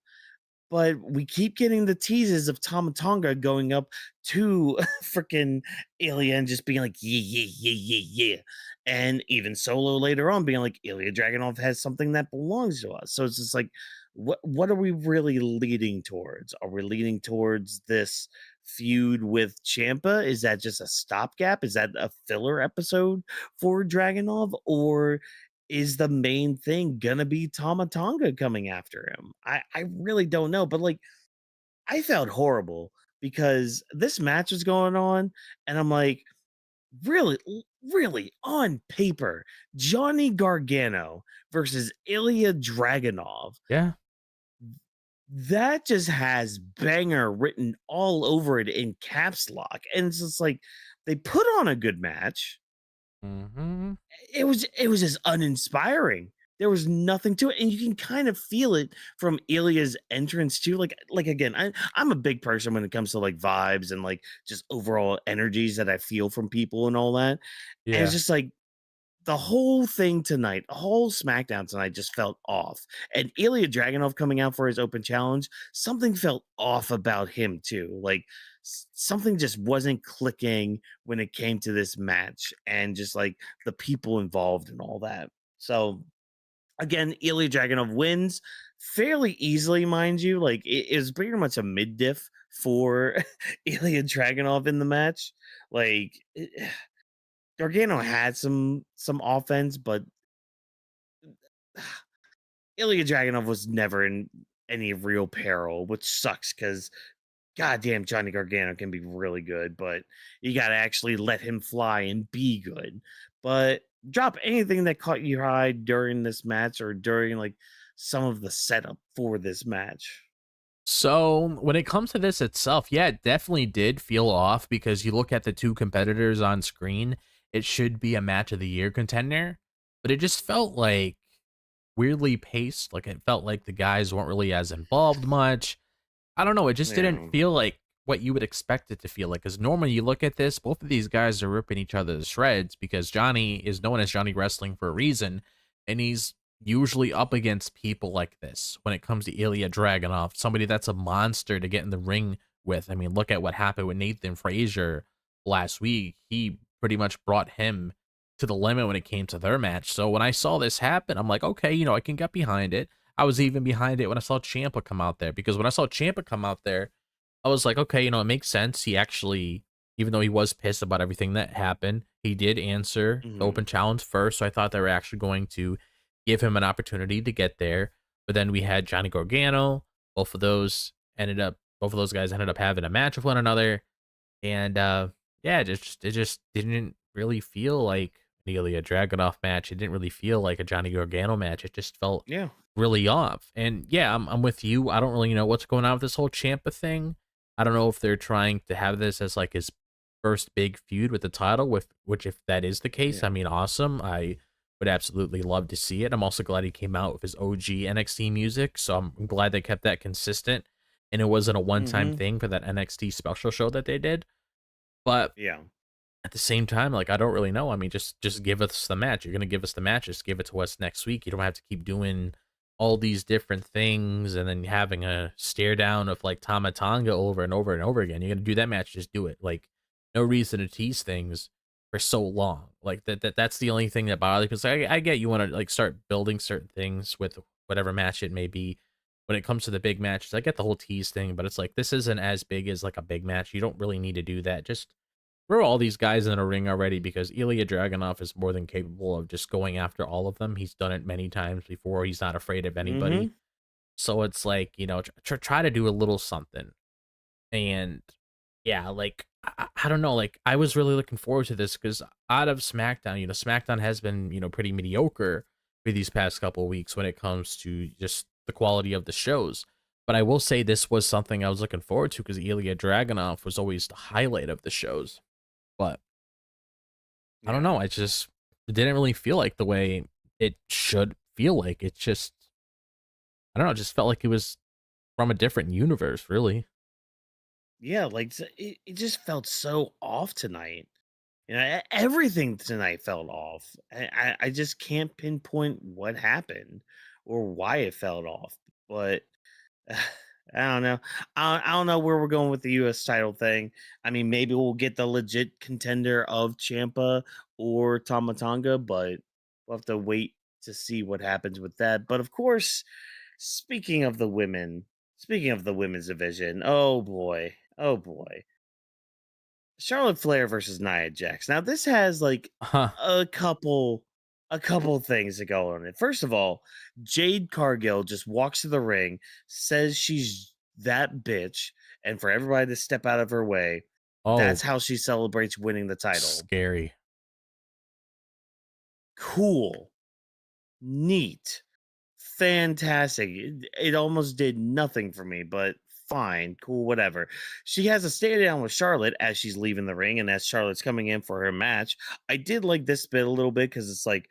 but we keep getting the teases of Talla Tonga going up to freaking Ilya and just being like, yeah, yeah, yeah, yeah, yeah. And even Solo later on being like, Ilya Dragunov has something that belongs to us. So it's just like, what are we really leading towards? Are we leading towards this feud with Champa? Is that just a stopgap? Is that a filler episode for Dragunov? Or is the main thing gonna be Tama Tonga coming after him? I really don't know, but like I felt horrible because this match was going on, and I'm like, really, really on paper, Johnny Gargano versus Ilya Dragunov. Yeah. That just has banger written all over it in caps lock. And it's just like they put on a good match. Mm-hmm. It was just uninspiring. There was nothing to it, and you can kind of feel it from Ilya's entrance too. Like again, I'm a big person when it comes to like vibes and like just overall energies that I feel from people and all that. And it's Yeah. just like the whole thing tonight, the whole SmackDown tonight just felt off. And Ilya Dragunov coming out for his open challenge, something felt off about him too. Like something just wasn't clicking when it came to this match and just like the people involved and all that. So again, Ilya Dragunov wins fairly easily, mind you. Like it was pretty much a mid diff for Ilya Dragunov in the match. Like Gargano had some offense, but Ilya Dragunov was never in any real peril, which sucks because goddamn Johnny Gargano can be really good, but you gotta actually let him fly and be good. But drop anything that caught your eye during this match or during like some of the setup for this match. So when it comes to this itself, yeah, it definitely did feel off because you look at the two competitors on screen, it should be a match of the year contender, but it just felt like weirdly paced. Like it felt like the guys weren't really as involved much. I don't know. It just didn't Yeah. feel like what you would expect it to feel like. Because normally you look at this, both of these guys are ripping each other to shreds because Johnny is known as Johnny Wrestling for a reason, and he's usually up against people like this when it comes to Ilya Dragunov, somebody that's a monster to get in the ring with. I mean, look at what happened with Nathan Frazier last week. He pretty much brought him to the limit when it came to their match. So when I saw this happen, I'm like, okay, I can get behind it. I was even behind it when I saw Ciampa come out there, because when I saw Ciampa come out there, I was like, okay, it makes sense. He actually, even though he was pissed about everything that happened, he did answer the Mhm. open challenge first. So I thought they were actually going to give him an opportunity to get there. But then we had Johnny Gargano. Both of those guys ended up having a match with one another. And yeah, it just didn't really feel like nearly a Dragunov match. It didn't really feel like a Johnny Gargano match. It just felt Yeah. really off. And yeah, I'm with you. I don't really know what's going on with this whole Champa thing. I don't know if they're trying to have this as like his first big feud with the title, with which, if that is the case, Yeah. I mean, awesome. I would absolutely love to see it. I'm also glad he came out with his OG NXT music, so I'm glad they kept that consistent and it wasn't a one-time Mhm. thing for that NXT special show that they did. But Yeah. at the same time, like, I don't really know. I mean, just give us the match. You're gonna give us the match. Just give it to us next week. You don't have to keep doing all these different things and then having a stare down of like Tama Tonga over and over and over again. You're gonna do that match, just do it. Like, no reason to tease things for so long. Like that's the only thing that bothers me. Because I get you want to like start building certain things with whatever match it may be. When it comes to the big matches, I get the whole tease thing, but it's like this isn't as big as like a big match. You don't really need to do that. Just throw all these guys in a ring already, because Ilya Dragunov is more than capable of just going after all of them. He's done it many times before. He's not afraid of anybody. Mhm. So it's like, try to do a little something. And yeah, like, I don't know. Like, I was really looking forward to this because out of SmackDown, SmackDown has been, pretty mediocre for these past couple of weeks when it comes to just the quality of the shows. But I will say this was something I was looking forward to because Ilya Dragunov was always the highlight of the shows. But I don't Yeah. know. It didn't really feel like the way it should feel like. It just, I don't know. It just felt like it was from a different universe, really. Yeah, like it just felt so off tonight. Everything tonight felt off. I just can't pinpoint what happened or why it felt off. But I don't know. I don't know where we're going with the U.S. title thing. I mean, maybe we'll get the legit contender of Champa or Tamatonga, but we'll have to wait to see what happens with that. But of course, speaking of the women, speaking of the women's division, oh boy, Charlotte Flair versus Nia Jax. Now this has like Huh. a couple a couple things that go on it. First of all, Jade Cargill just walks to the ring, says she's that bitch, and for everybody to step out of her way. That's Oh, how she celebrates winning the title. scary. Cool, neat, fantastic. It almost did nothing for me, but fine, cool, whatever. She has a stare down with Charlotte as she's leaving the ring and as Charlotte's coming in for her match. I did like this bit a little bit because it's like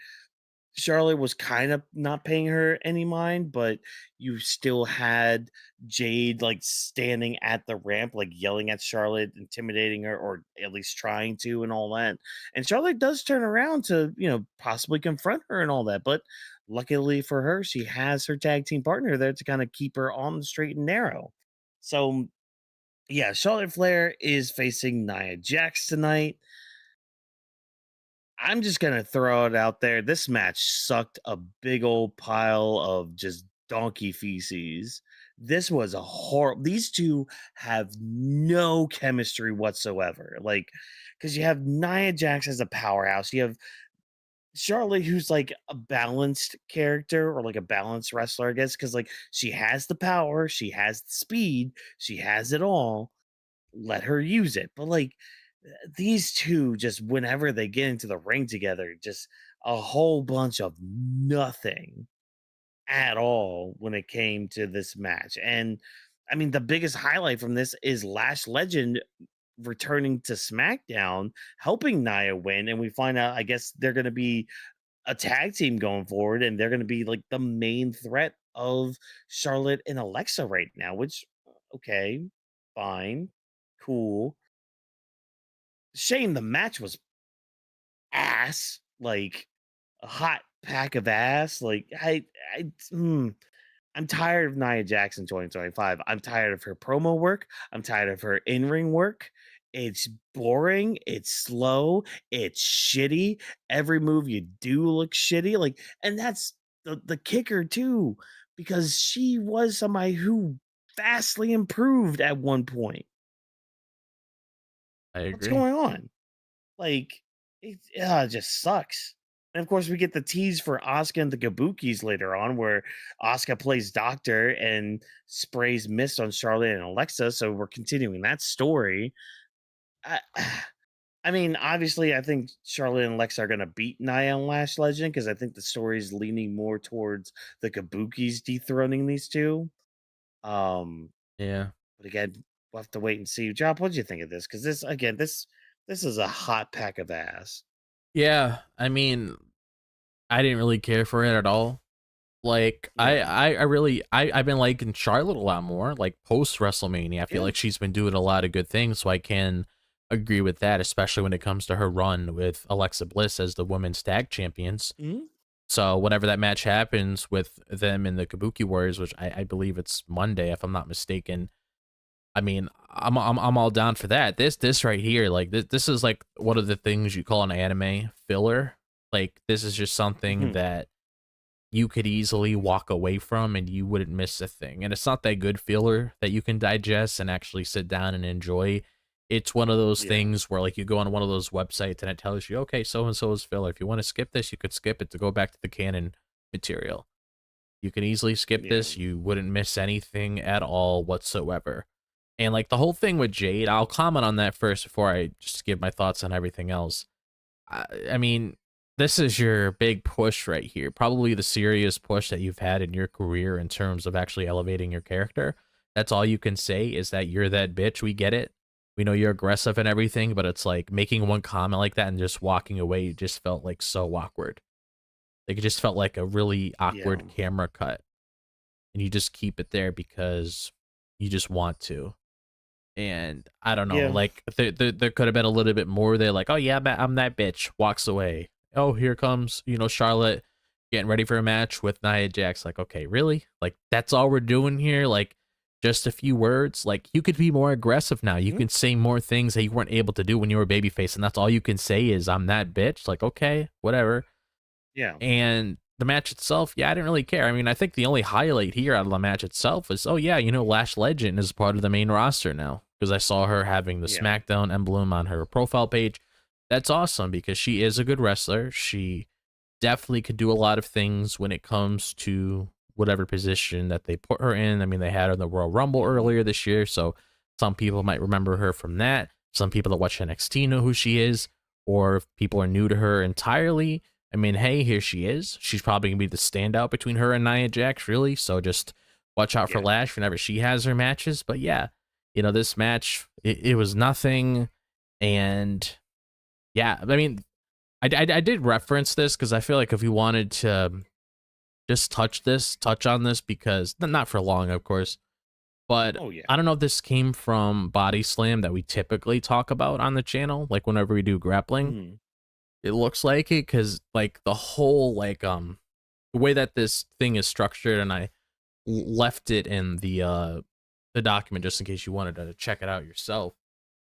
Charlotte was kind of not paying her any mind, but you still had Jade like standing at the ramp, like yelling at Charlotte, intimidating her, or at least trying to, and all that. And Charlotte does turn around to, possibly confront her and all that. But luckily for her, she has her tag team partner there to kind of keep her on the straight and narrow. So, yeah, Charlotte Flair is facing Nia Jax tonight. I'm just gonna throw it out there. This match sucked a big old pile of just donkey feces. This was a horrible. These two have no chemistry whatsoever. Like, because you have Nia Jax as a powerhouse, you have Charlotte, who's like a balanced character or like a balanced wrestler, I guess, because like she has the power, she has the speed, she has it all. Let her use it. But like these two, just whenever they get into the ring together, just a whole bunch of nothing at all when it came to this match. And I mean, the biggest highlight from this is Lash Legend returning to SmackDown, helping Nia win. And we find out, I guess, they're going to be a tag team going forward, and they're going to be like the main threat of Charlotte and Alexa right now, which, okay, fine. cool. Shame the match was ass, like a hot pack of ass. Like I'm tired of Nia Jax in 2025. I'm tired of her promo work. I'm tired of her in-ring work. It's boring. It's slow. It's shitty. Every move you do looks shitty. Like, and that's the kicker too, because she was somebody who vastly improved at one point. I What's agree. going on? Like, it just sucks. And of course, we get the tease for Asuka and the Kabukis later on, where Asuka plays doctor and sprays mist on Charlotte and Alexa. So we're continuing that story. I, I mean, obviously, I think Charlotte and Alexa are going to beat Nia and Lash Legend because I think the story is leaning more towards the Kabukis dethroning these two. Um, Yeah. but again, we'll have to wait and see. Job, what do you think of this? Because this is a hot pack of ass. Yeah. I mean, I didn't really care for it at all. Like Yeah, I've been liking Charlotte a lot more. Like post WrestleMania, I feel yeah. like she's been doing a lot of good things. So I can agree with that, especially when it comes to her run with Alexa Bliss as the women's tag champions. Mhm. So whenever that match happens with them and the Kabuki Warriors, which I believe it's Monday if I'm not mistaken, I mean, I'm all down for that. This right here, like this is like one of the things you call an anime filler. Like this is just something Mhm. that you could easily walk away from and you wouldn't miss a thing. And it's not that good filler that you can digest and actually sit down and enjoy. It's one of those Yeah. things where like you go on one of those websites and it tells you, okay, so and so is filler. If you want to skip this, you could skip it to go back to the canon material. You can easily skip Yeah. this. You wouldn't miss anything at all whatsoever. And like the whole thing with Jade, I'll comment on that first before I just give my thoughts on everything else. I mean, this is your big push right here. Probably the serious push that you've had in your career in terms of actually elevating your character. That's all you can say is that you're that bitch. We get it. We know you're aggressive and everything, but it's like making one comment like that and just walking away just felt like so awkward. Like it just felt like a really Yeah. awkward camera cut. And you just keep it there because you just want to. And I don't know, Yeah. like there could have been a little bit more there, like, oh yeah, I'm that bitch, walks away. Oh, here comes, Charlotte getting ready for a match with Nia Jax. Like, okay, really? Like, that's all we're doing here? Like, just a few words? Like, you could be more aggressive now. You Mhm. can say more things that you weren't able to do when you were a babyface, and that's all you can say is, I'm that bitch. Like, okay, whatever. Yeah. And the match itself, yeah, I didn't really care. I mean, I think the only highlight here out of the match itself is, oh yeah, Lash Legend is part of the main roster now because I saw her having the Yeah. SmackDown emblem on her profile page. That's awesome because she is a good wrestler. She definitely could do a lot of things when it comes to whatever position that they put her in. I mean, they had her in the Royal Rumble Mhm. earlier this year, so some people might remember her from that. Some people that watch NXT know who she is, or if people are new to her entirely, I mean, hey, here she is. She's probably gonna be the standout between her and Nia Jax, really. So just watch out for Yeah. Lash whenever she has her matches. But yeah, this match, it was nothing, and yeah, I mean, I did reference this because I feel like if you wanted to just touch on this because not for long, of course, but Oh yeah. I don't know if this came from Body Slam that we typically talk about on the channel, like whenever we do grappling. Mhm. It looks like it because like the whole the way that this thing is structured, and I left it in the document just in case you wanted to check it out yourself.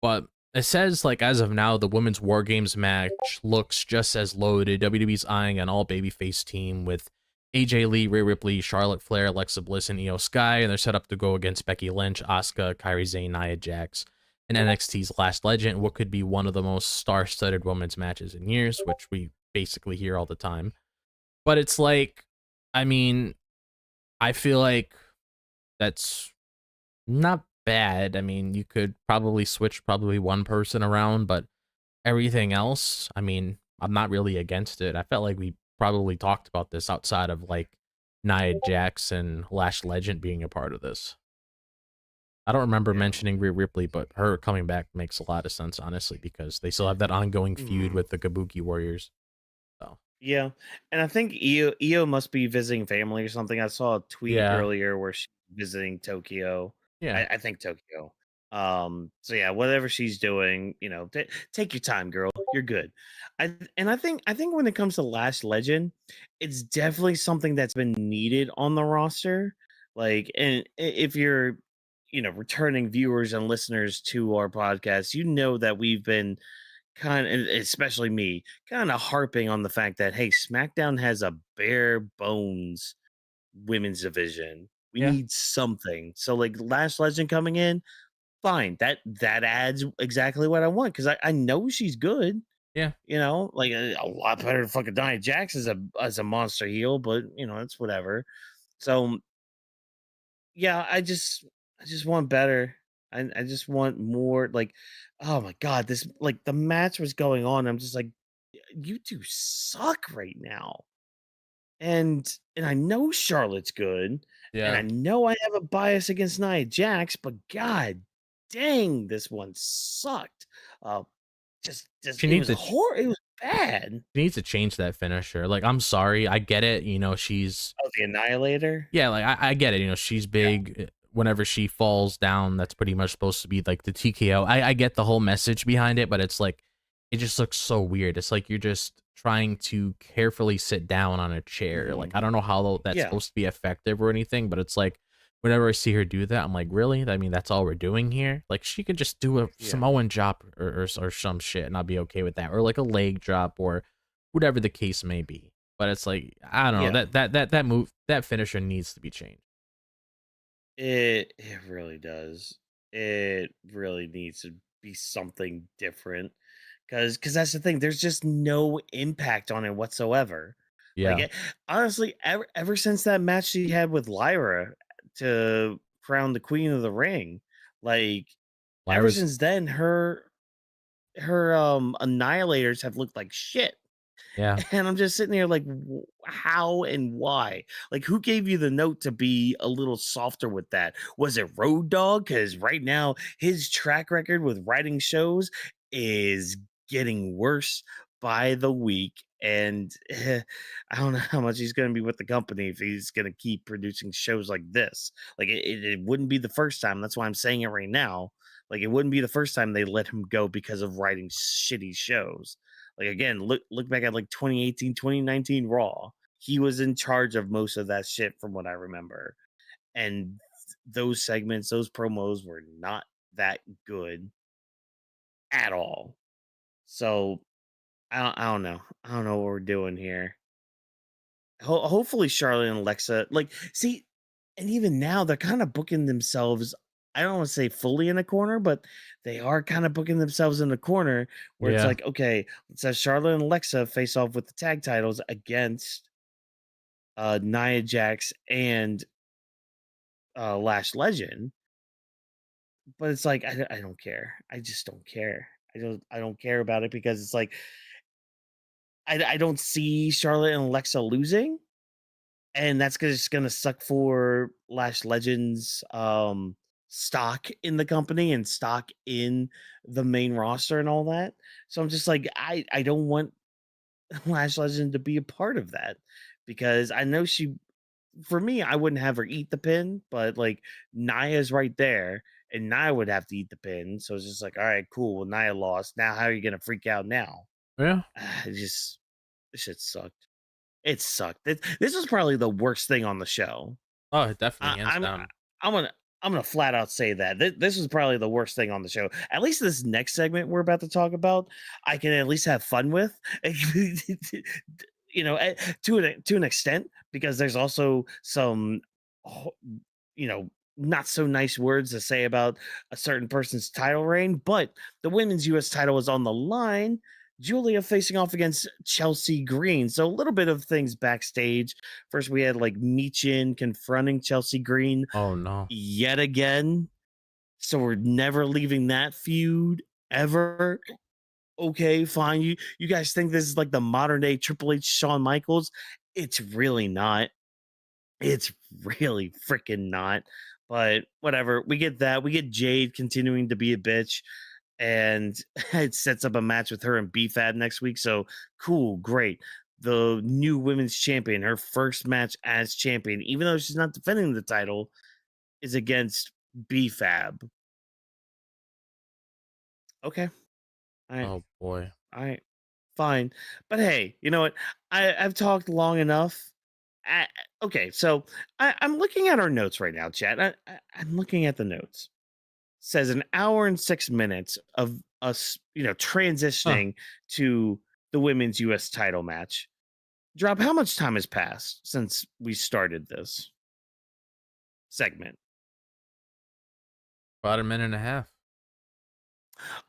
But it says like as of now, the women's War Games match looks just as loaded. WWE's eyeing an all babyface team with AJ Lee, Rhea Ripley, Charlotte Flair, Alexa Bliss, and Io Sky, and they're set up to go against Becky Lynch, Asuka, Kairi Sane, Nia Jax, and NXT's Last Legend. What could be one of the most star-studded women's matches in years, which we basically hear all the time. But it's like, I mean, I feel like that's not bad. I mean, you could probably switch probably one person around, but everything else, I mean, I'm not really against it. I felt like we probably talked about this outside of like Nia Jax and Lash Legend being a part of this. I don't remember Yeah. mentioning Rhea Ripley, but her coming back makes a lot of sense, honestly, because they still have that ongoing feud Mhm. with the Kabuki Warriors. So Yeah. And I think Io must be visiting family or something. I saw a tweet yeah, earlier where she's visiting Tokyo. yeah, I think Tokyo. So yeah, whatever she's doing, take your time, girl. You're good. I think when it comes to Last Legend, it's definitely something that's been needed on the roster. Like, and if you're, returning viewers and listeners to our podcast, you know that we've been kind of, especially me, kind of harping on the fact that hey, SmackDown has a bare bones women's division. We Yeah, need something. So like Last Legend coming in, fine. That adds exactly what I want because I know she's good. yeah. Like a lot better than fucking Nia Jax as a monster heel, but it's whatever. So yeah, I just want better. I just want more. Like, oh my god, this like the match was going on. I'm just like, you two suck right now. And I know Charlotte's good, and I Yeah. know I have a bias against Nia Jax, but god dang, this one sucked. Uh, just She it needs was to it was bad. she needs to change that finisher. Like, I'm sorry, I get it. She's Oh, the Annihilator. yeah, like I get it. She's Yeah, big. Whenever she falls down, that's pretty much supposed to be like the TKO. I get the whole message behind it, but it's like it just looks so weird. It's like you're just trying to carefully sit down on a chair. hmm Like, I don't know how that's yeah, supposed to be effective or anything, but it's like whenever I see her do that, I'm like, really? I mean, that's all we're doing here. Like, she could just do a yeah, Samoan drop or some shit, and I'll be okay with that, or like a leg drop or whatever the case may be. But it's like I don't know yeah. that move that finisher needs to be changed. It really does. It really needs to be something different because that's the thing. There's just no impact on it whatsoever. Like Yeah, honestly, ever since that match she had with Lyra to crown the Queen of the Ring, like ever Lyra's since then, her annihilators have looked like shit. yeah. And I'm just sitting here like, how and why? Like, who gave you the note to be a little softer with that? Was it Road Dogg? Because right now, his track record with writing shows is getting worse by the week. And I don't know how much he's going to be with the company if he's going to keep producing shows like this. Like, it wouldn't be the first time. That's why I'm saying it right now. Like, it wouldn't be the first time they let him go because of writing shitty shows. Like again, look back at like 2018, 2019 Raw. He was in charge of most of that shit from what I remember. And those segments, those promos were not that good at all. So I don't know. I don't know what we're doing here. Hopefully Charlotte and Alexa like see, and even now they're kind of booking themselves. I don't want to say fully in a corner, but they are kind of booking themselves in a corner where it's Yeah. like, okay, let's have Charlotte and Alexa face off with the tag titles against Nia Jax and Lash Legend. But it's like I don't care. I just don't care. I don't care about it because it's like I don't see Charlotte and Alexa losing, and that's just gonna suck for Lash Legends stock in the company and stock in the main roster and all that. So I'm just like I don't want Lash Legend to be a part of that because I know she for me I wouldn't have her eat the pin, but like Nia's right there and Nia would have to eat the pin. So it's just like, all right, cool. Well, Nia lost. Now how are you gonna freak out now? Yeah. It just this shit sucked. It sucked. This was probably the worst thing on the show. Oh, definitely, I, hands I'm down. I'm gonna I'm gonna flat out say that this was probably the worst thing on the show. At least this next segment we're about to talk about, I can at least have fun with. To an extent, because there's also some, ho- not so nice words to say about a certain person's title reign. But the women's U.S. title is on the line. Giulia facing off against Chelsea Green. So a little bit of things backstage. First, we had like Michin confronting Chelsea Green Oh no. yet again. So we're never leaving that feud ever. Okay, fine. You guys think this is like the modern day Triple H Shawn Michaels? It's really not. It's really freaking not. But whatever. We get that. We get Jade continuing to be a bitch. And it sets up a match with her and BFAB next week. So cool, great. The new women's champion, her first match as champion, even though she's not defending the title, is against BFAB. Okay. All right. Oh boy. All right. Fine. But hey, you know what? I've talked long enough. I, okay, so I'm looking at our notes right now, chat. I'm looking at the notes. Says an hour and 6 minutes of us, Huh. transitioning to the women's U.S. title match. Drop, how much time has passed since we started this segment? About a minute and a half.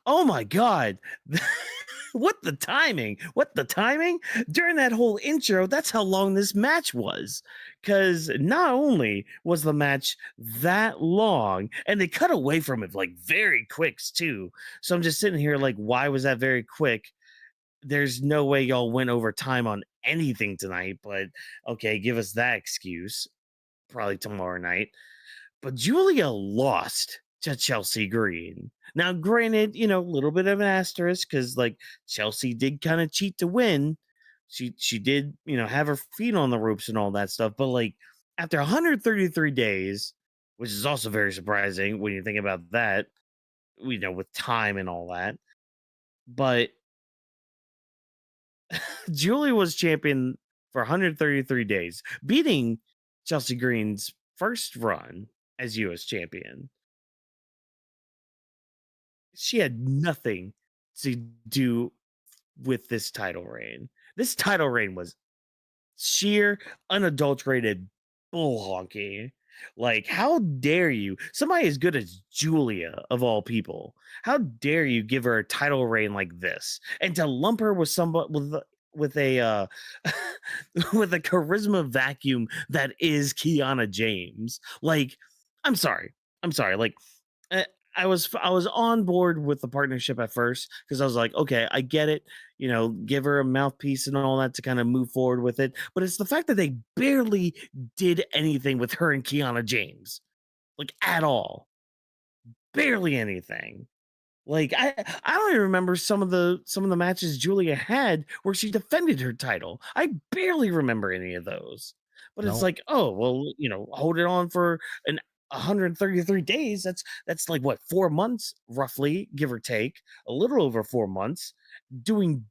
Oh my god. What the timing? What the timing? During that whole intro, that's how long this match was. Cuz not only was the match that long, and they cut away from it like very quick too. So I'm just sitting here like, why was that very quick? There's no way y'all went over time on anything tonight, but okay, give us that excuse. Probably tomorrow night. But Giulia lost to Chelsea Green. Now, granted, a little bit of an asterisk because like Chelsea did kind of cheat to win. She did, have her feet on the ropes and all that stuff. But like after 133 days, which is also very surprising when you think about that, with time and all that. But Julie was champion for 133 days, beating Chelsea Green's first run as US champion. She had nothing to do with this title reign. This title reign was sheer, unadulterated bull honky. Like, how dare you? Somebody as good as Giulia, of all people, how dare you give her a title reign like this, and to lump her with somebody with a with a charisma vacuum that is Kiana James. Like, I'm sorry, Like, uh, I was on board with the partnership at first because I was like, okay, I get it. Give her a mouthpiece and all that to kind of move forward with it. But it's the fact that they barely did anything with her and Kiana James, like at all, barely anything. Like I don't even remember some of the matches Julia had where she defended her title. I barely remember any of those. But it's No. like, oh well, hold it on for an 133 days. That's like what, 4 months roughly, give or take, a little over 4 months, doing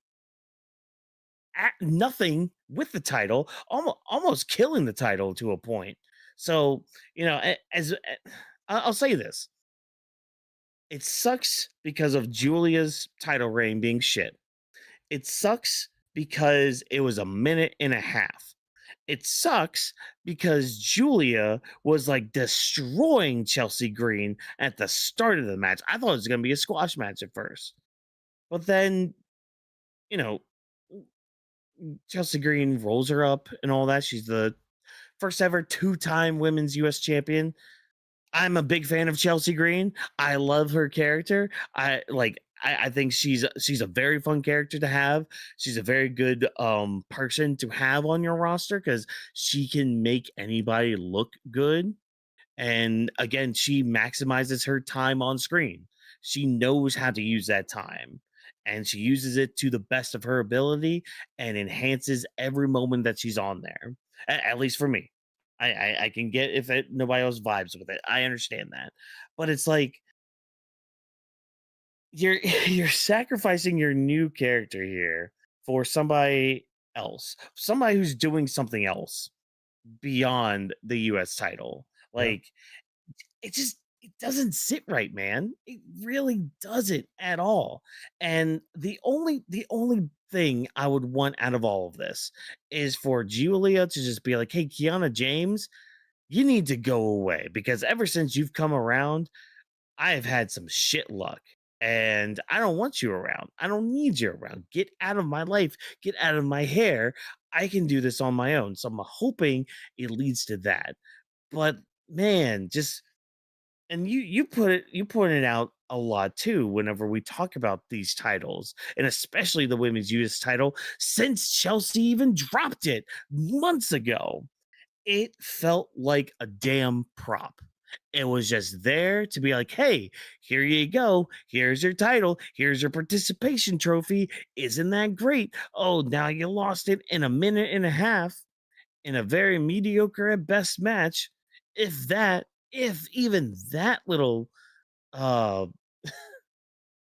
nothing with the title, almost killing the title to a point. So as I'll say this, it sucks because of Julia's title reign being shit. It sucks because it was a minute and a half. It sucks because Giulia was like destroying Chelsea Green at the start of the match. I thought it was going to be a squash match at first. But then, you know, Chelsea Green rolls her up and all that. She's the first ever two-time women's US champion. I'm a big fan of Chelsea Green. I love her character. I think she's a very fun character to have. She's a very good person to have on your roster because she can make anybody look good. And again, she maximizes her time on screen. She knows how to use that time, and she uses it to the best of her ability and enhances every moment that she's on there. At least for me. I can get if nobody else vibes with it. I understand that. But it's like you're you're sacrificing your new character here for somebody else. Somebody who's doing something else beyond the US title. Yeah. Like it doesn't sit right, man. It really doesn't at all. And the only thing I would want out of all of this is for Giulia to just be like, hey, Kiana James, you need to go away because ever since you've come around, I have had some shit luck. And I don't want you around. I don't need you around. Get out of my life. Get out of my hair. I can do this on my own. So I'm hoping it leads to that. But man, just and you point it out a lot too whenever we talk about these titles, and especially the women's US title since Chelsea even dropped it months ago. It felt like a damn prop. It was just there to be like, hey, here you go. Here's your title. Here's your participation trophy. Isn't that great? Oh, now you lost it in a minute and a half in a very mediocre at best match. If that, if even that little uh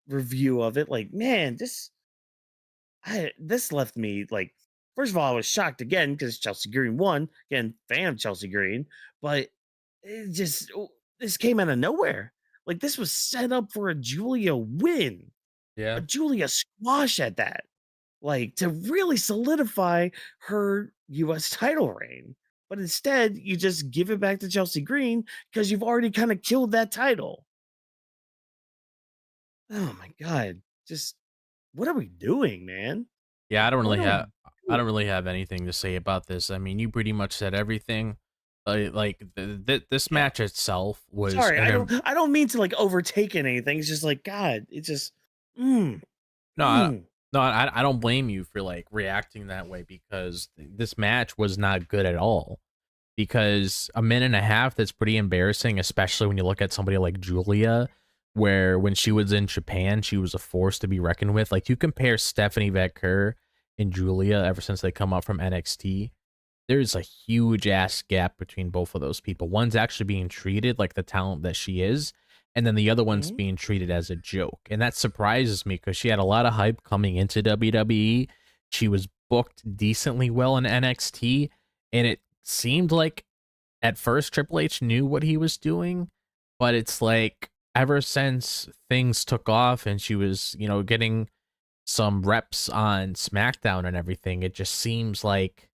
review of it, like, man, this left me like, first of all, I was shocked again because Chelsea Green won. Again, fan of Chelsea Green, but it just this came out of nowhere. Like this was set up for a Giulia win, a Yeah. Giulia squash at that, like to really solidify her U.S. title reign. But instead, you just give it back to Chelsea Green because you've already kind of killed that title. Oh my god! Just what are we doing, man? Yeah, What are we I doing? don't really have anything to say about this. I mean, you pretty much said everything. This Yeah. match itself was Sorry, I don't mean to like overtake anything. It's just like God, it's just mm, no, mm. I don't blame you for like reacting that way because this match was not good at all. Because a minute and a half, that's pretty embarrassing, especially when you look at somebody like Giulia, where when she was in Japan, she was a force to be reckoned with. Like you compare Stephanie Vaquer and Giulia ever since they come up from NXT, there's a huge ass gap between both of those people. One's actually being treated like the talent that she is, and then the other one's Mhm. being treated as a joke. And that surprises me because she had a lot of hype coming into WWE. She was booked decently well in NXT, and it seemed like at first Triple H knew what he was doing, but it's like ever since things took off and she was, getting some reps on SmackDown and everything, it just seems like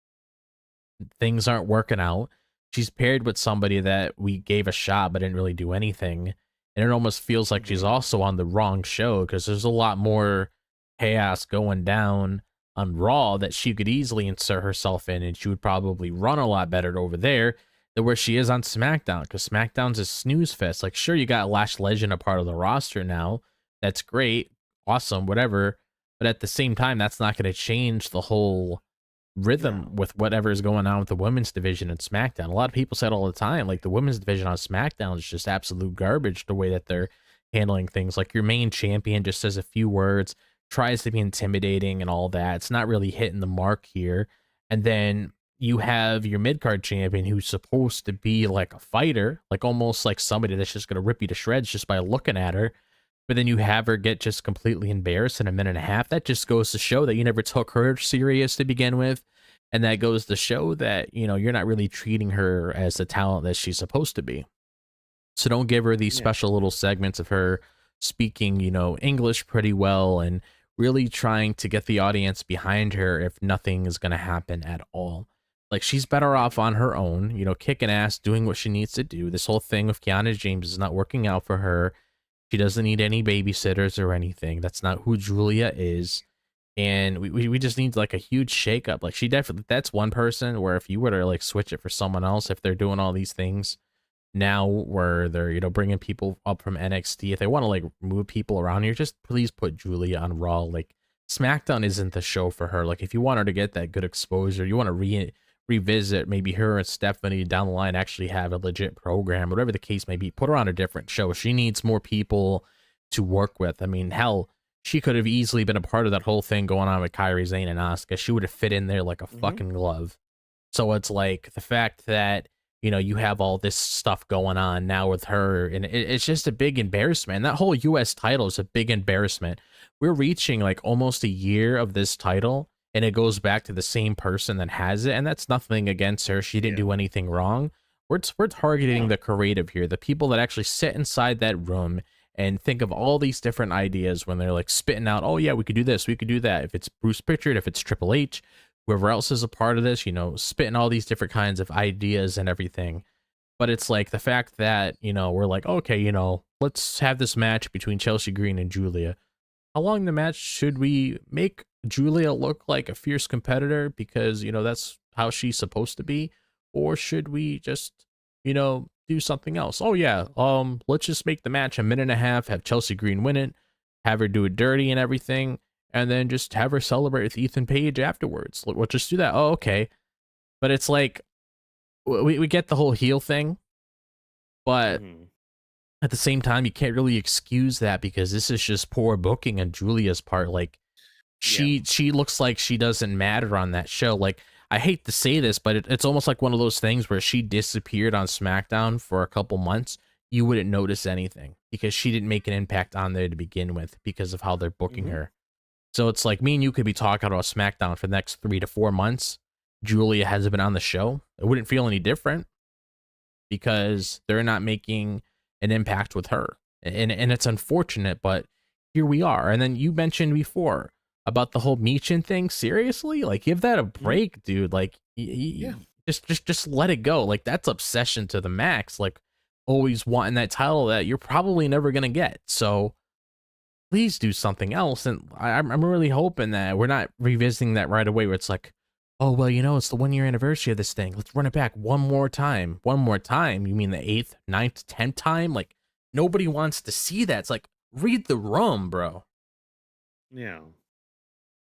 things aren't working out. She's paired with somebody that we gave a shot but didn't really do anything. And it almost feels like she's Mhm. also on the wrong show because there's a lot more chaos going down on Raw that she could easily insert herself in, and she would probably run a lot better over there than where she is on SmackDown, because SmackDown's a snooze fest. Like, sure, you got Lash Legend a part of the roster now. That's great. Awesome, whatever. But at the same time, that's not going to change the whole rhythm No. with whatever is going on with the women's division in SmackDown. A lot of people said all the time, like the women's division on SmackDown is just absolute garbage the way that they're handling things. Like your main champion just says a few words, tries to be intimidating and all that. It's not really hitting the mark here. And then you have your mid card champion who's supposed to be like a fighter, like almost like somebody that's just going to rip you to shreds just by looking at her. But then you have her get just completely embarrassed in a minute and a half. That just goes to show that you never took her serious to begin with. And that goes to show that, you're not really treating her as the talent that she's supposed to be. So don't give her these Yeah. special little segments of her speaking, English pretty well and really trying to get the audience behind her if nothing is going to happen at all. Like she's better off on her own, kicking ass, doing what she needs to do. This whole thing with Kiana James is not working out for her. She doesn't need any babysitters or anything. That's not who Giulia is. And we just need like a huge shakeup. Like she definitely, that's one person where if you were to like switch it for someone else, if they're doing all these things now where they're, bringing people up from NXT, if they want to like move people around here, just please put Giulia on Raw. Like SmackDown isn't the show for her. Like if you want her to get that good exposure, you want to revisit maybe her and Stephanie down the line actually have a legit program, whatever the case may be, put her on a different show. She needs more people to work with. I mean, hell, she could have easily been a part of that whole thing going on with Kairi Sane and Asuka. She would have fit in there like a Mhm. fucking glove. So it's like the fact that, you have all this stuff going on now with her, and it's just a big embarrassment. That whole US title is a big embarrassment. We're reaching like almost a year of this title, and it goes back to the same person that has it, and that's nothing against her. She didn't Yeah. do anything wrong. We're targeting No. the creative here, the people that actually sit inside that room and think of all these different ideas when they're like spitting out, oh yeah, we could do this, we could do that. If it's Bruce Pritchard, if it's Triple H, whoever else is a part of this, spitting all these different kinds of ideas and everything. But it's like the fact that, we're like, okay, let's have this match between Chelsea Green and Giulia. How long the match should we make Giulia look like a fierce competitor because, that's how she's supposed to be? Or should we just, do something else? Oh yeah, let's just make the match a minute and a half, have Chelsea Green win it, have her do it dirty and everything, and then just have her celebrate with Ethan Page afterwards. We'll just do that. Oh, okay. But it's like we get the whole heel thing, but Mhm. at the same time, you can't really excuse that because this is just poor booking on Julia's part. Like Yeah. she looks like she doesn't matter on that show. Like I hate to say this, but it's almost like one of those things where she disappeared on SmackDown for a couple months. You wouldn't notice anything. because she didn't make an impact on there to begin with because of how they're booking Mhm. her. So it's like me and you could be talking about SmackDown for the next 3 to 4 months. Giulia hasn't been on the show. It wouldn't feel any different because they're not making an impact with her. And it's unfortunate, but here we are. And then you mentioned before about the whole Michin thing. Seriously? Like, give that a Mhm. break, dude. Like, Yeah. just let it go. Like, that's obsession to the max. Like, always wanting that title that you're probably never gonna get. So please do something else. And I'm really hoping that we're not revisiting that right away where it's like, oh, well, it's the 1 year anniversary of this thing. Let's run it back one more time. One more time. You mean the eighth, ninth, 10th time? Like, nobody wants to see that. It's like, read the room, bro. Yeah.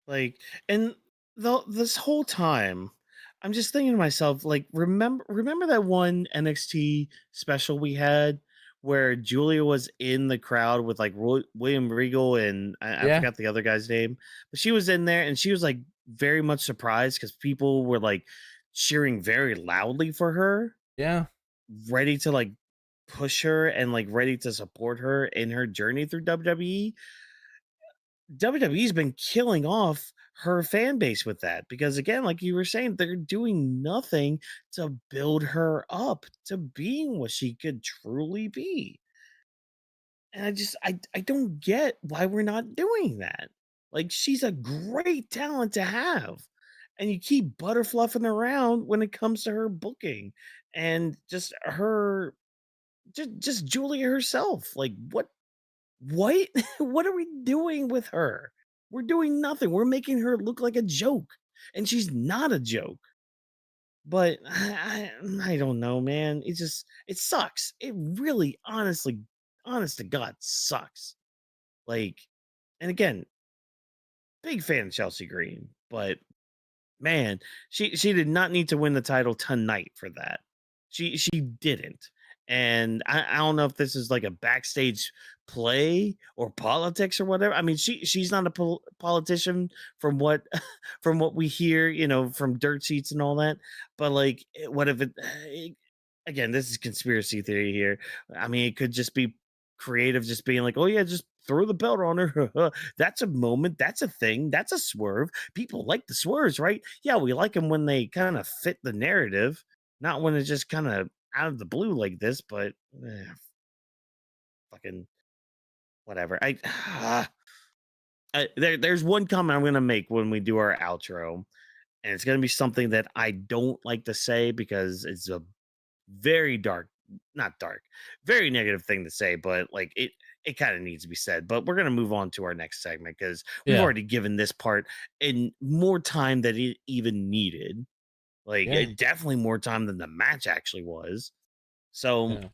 Like, and this whole time, I'm just thinking to myself, like, remember that one NXT special we had where Julia was in the crowd with like William Regal and I Yeah. forgot the other guy's name, but she was in there and she was like very much surprised because people were like cheering very loudly for her, Yeah. ready to like push her and like ready to support her in her journey through WWE. WWE's been killing off her fan base with that because again, like you were saying, they're doing nothing to build her up to being what she could truly be. And I don't get why we're not doing that. Like she's a great talent to have. And you keep butterfluffing around when it comes to her booking and just her just Julia herself. Like what? What are we doing with her? We're doing nothing. We're making her look like a joke, and she's not a joke. But I don't know, man. It sucks. It really, honest to God, sucks. Like, and again, big fan of Chelsea Green, but man, she did not need to win the title tonight for that. She didn't. And I don't know if this is like a backstage play or politics or whatever. I mean, she's not a politician from what from what we hear, from dirt sheets and all that. But like, what if again, this is conspiracy theory here. I mean, it could just be creative, just being like, oh yeah, just throw the belt on her. That's a moment. That's a thing. That's a swerve. People like the swerves, right? Yeah, we like them when they kind of fit the narrative, not when it's just kind of out of the blue like this. But fucking whatever. There's one comment I'm gonna make when we do our outro, and it's gonna be something that I don't like to say because it's a very dark, not dark, very negative thing to say, but like it kind of needs to be said. But we're gonna move on to our next segment because we've Yeah. already given this part in more time than it even needed. Like Yeah. definitely more time than the match actually was. So Yeah.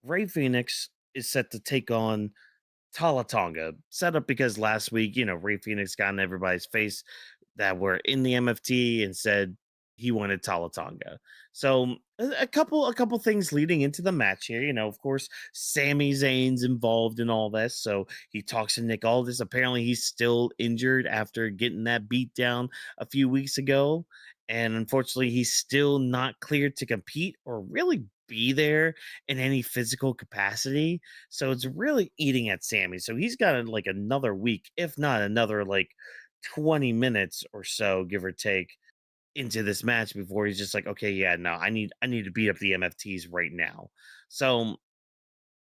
Rey Fenix is set to take on Talla Tonga, set up because last week, Rey Fenix got in everybody's face that were in the MFT and said he wanted Talla Tonga. So a couple things leading into the match here. Of course, Sami Zayn's involved in all this. So he talks to Nick Aldis. Apparently, he's still injured after getting that beat down a few weeks ago. And unfortunately, he's still not cleared to compete or really be there in any physical capacity. So it's really eating at Sammy. So he's got like another week, if not another like 20 minutes or so, give or take, into this match before he's just like, okay, yeah, no, I need to beat up the MFTs right now. So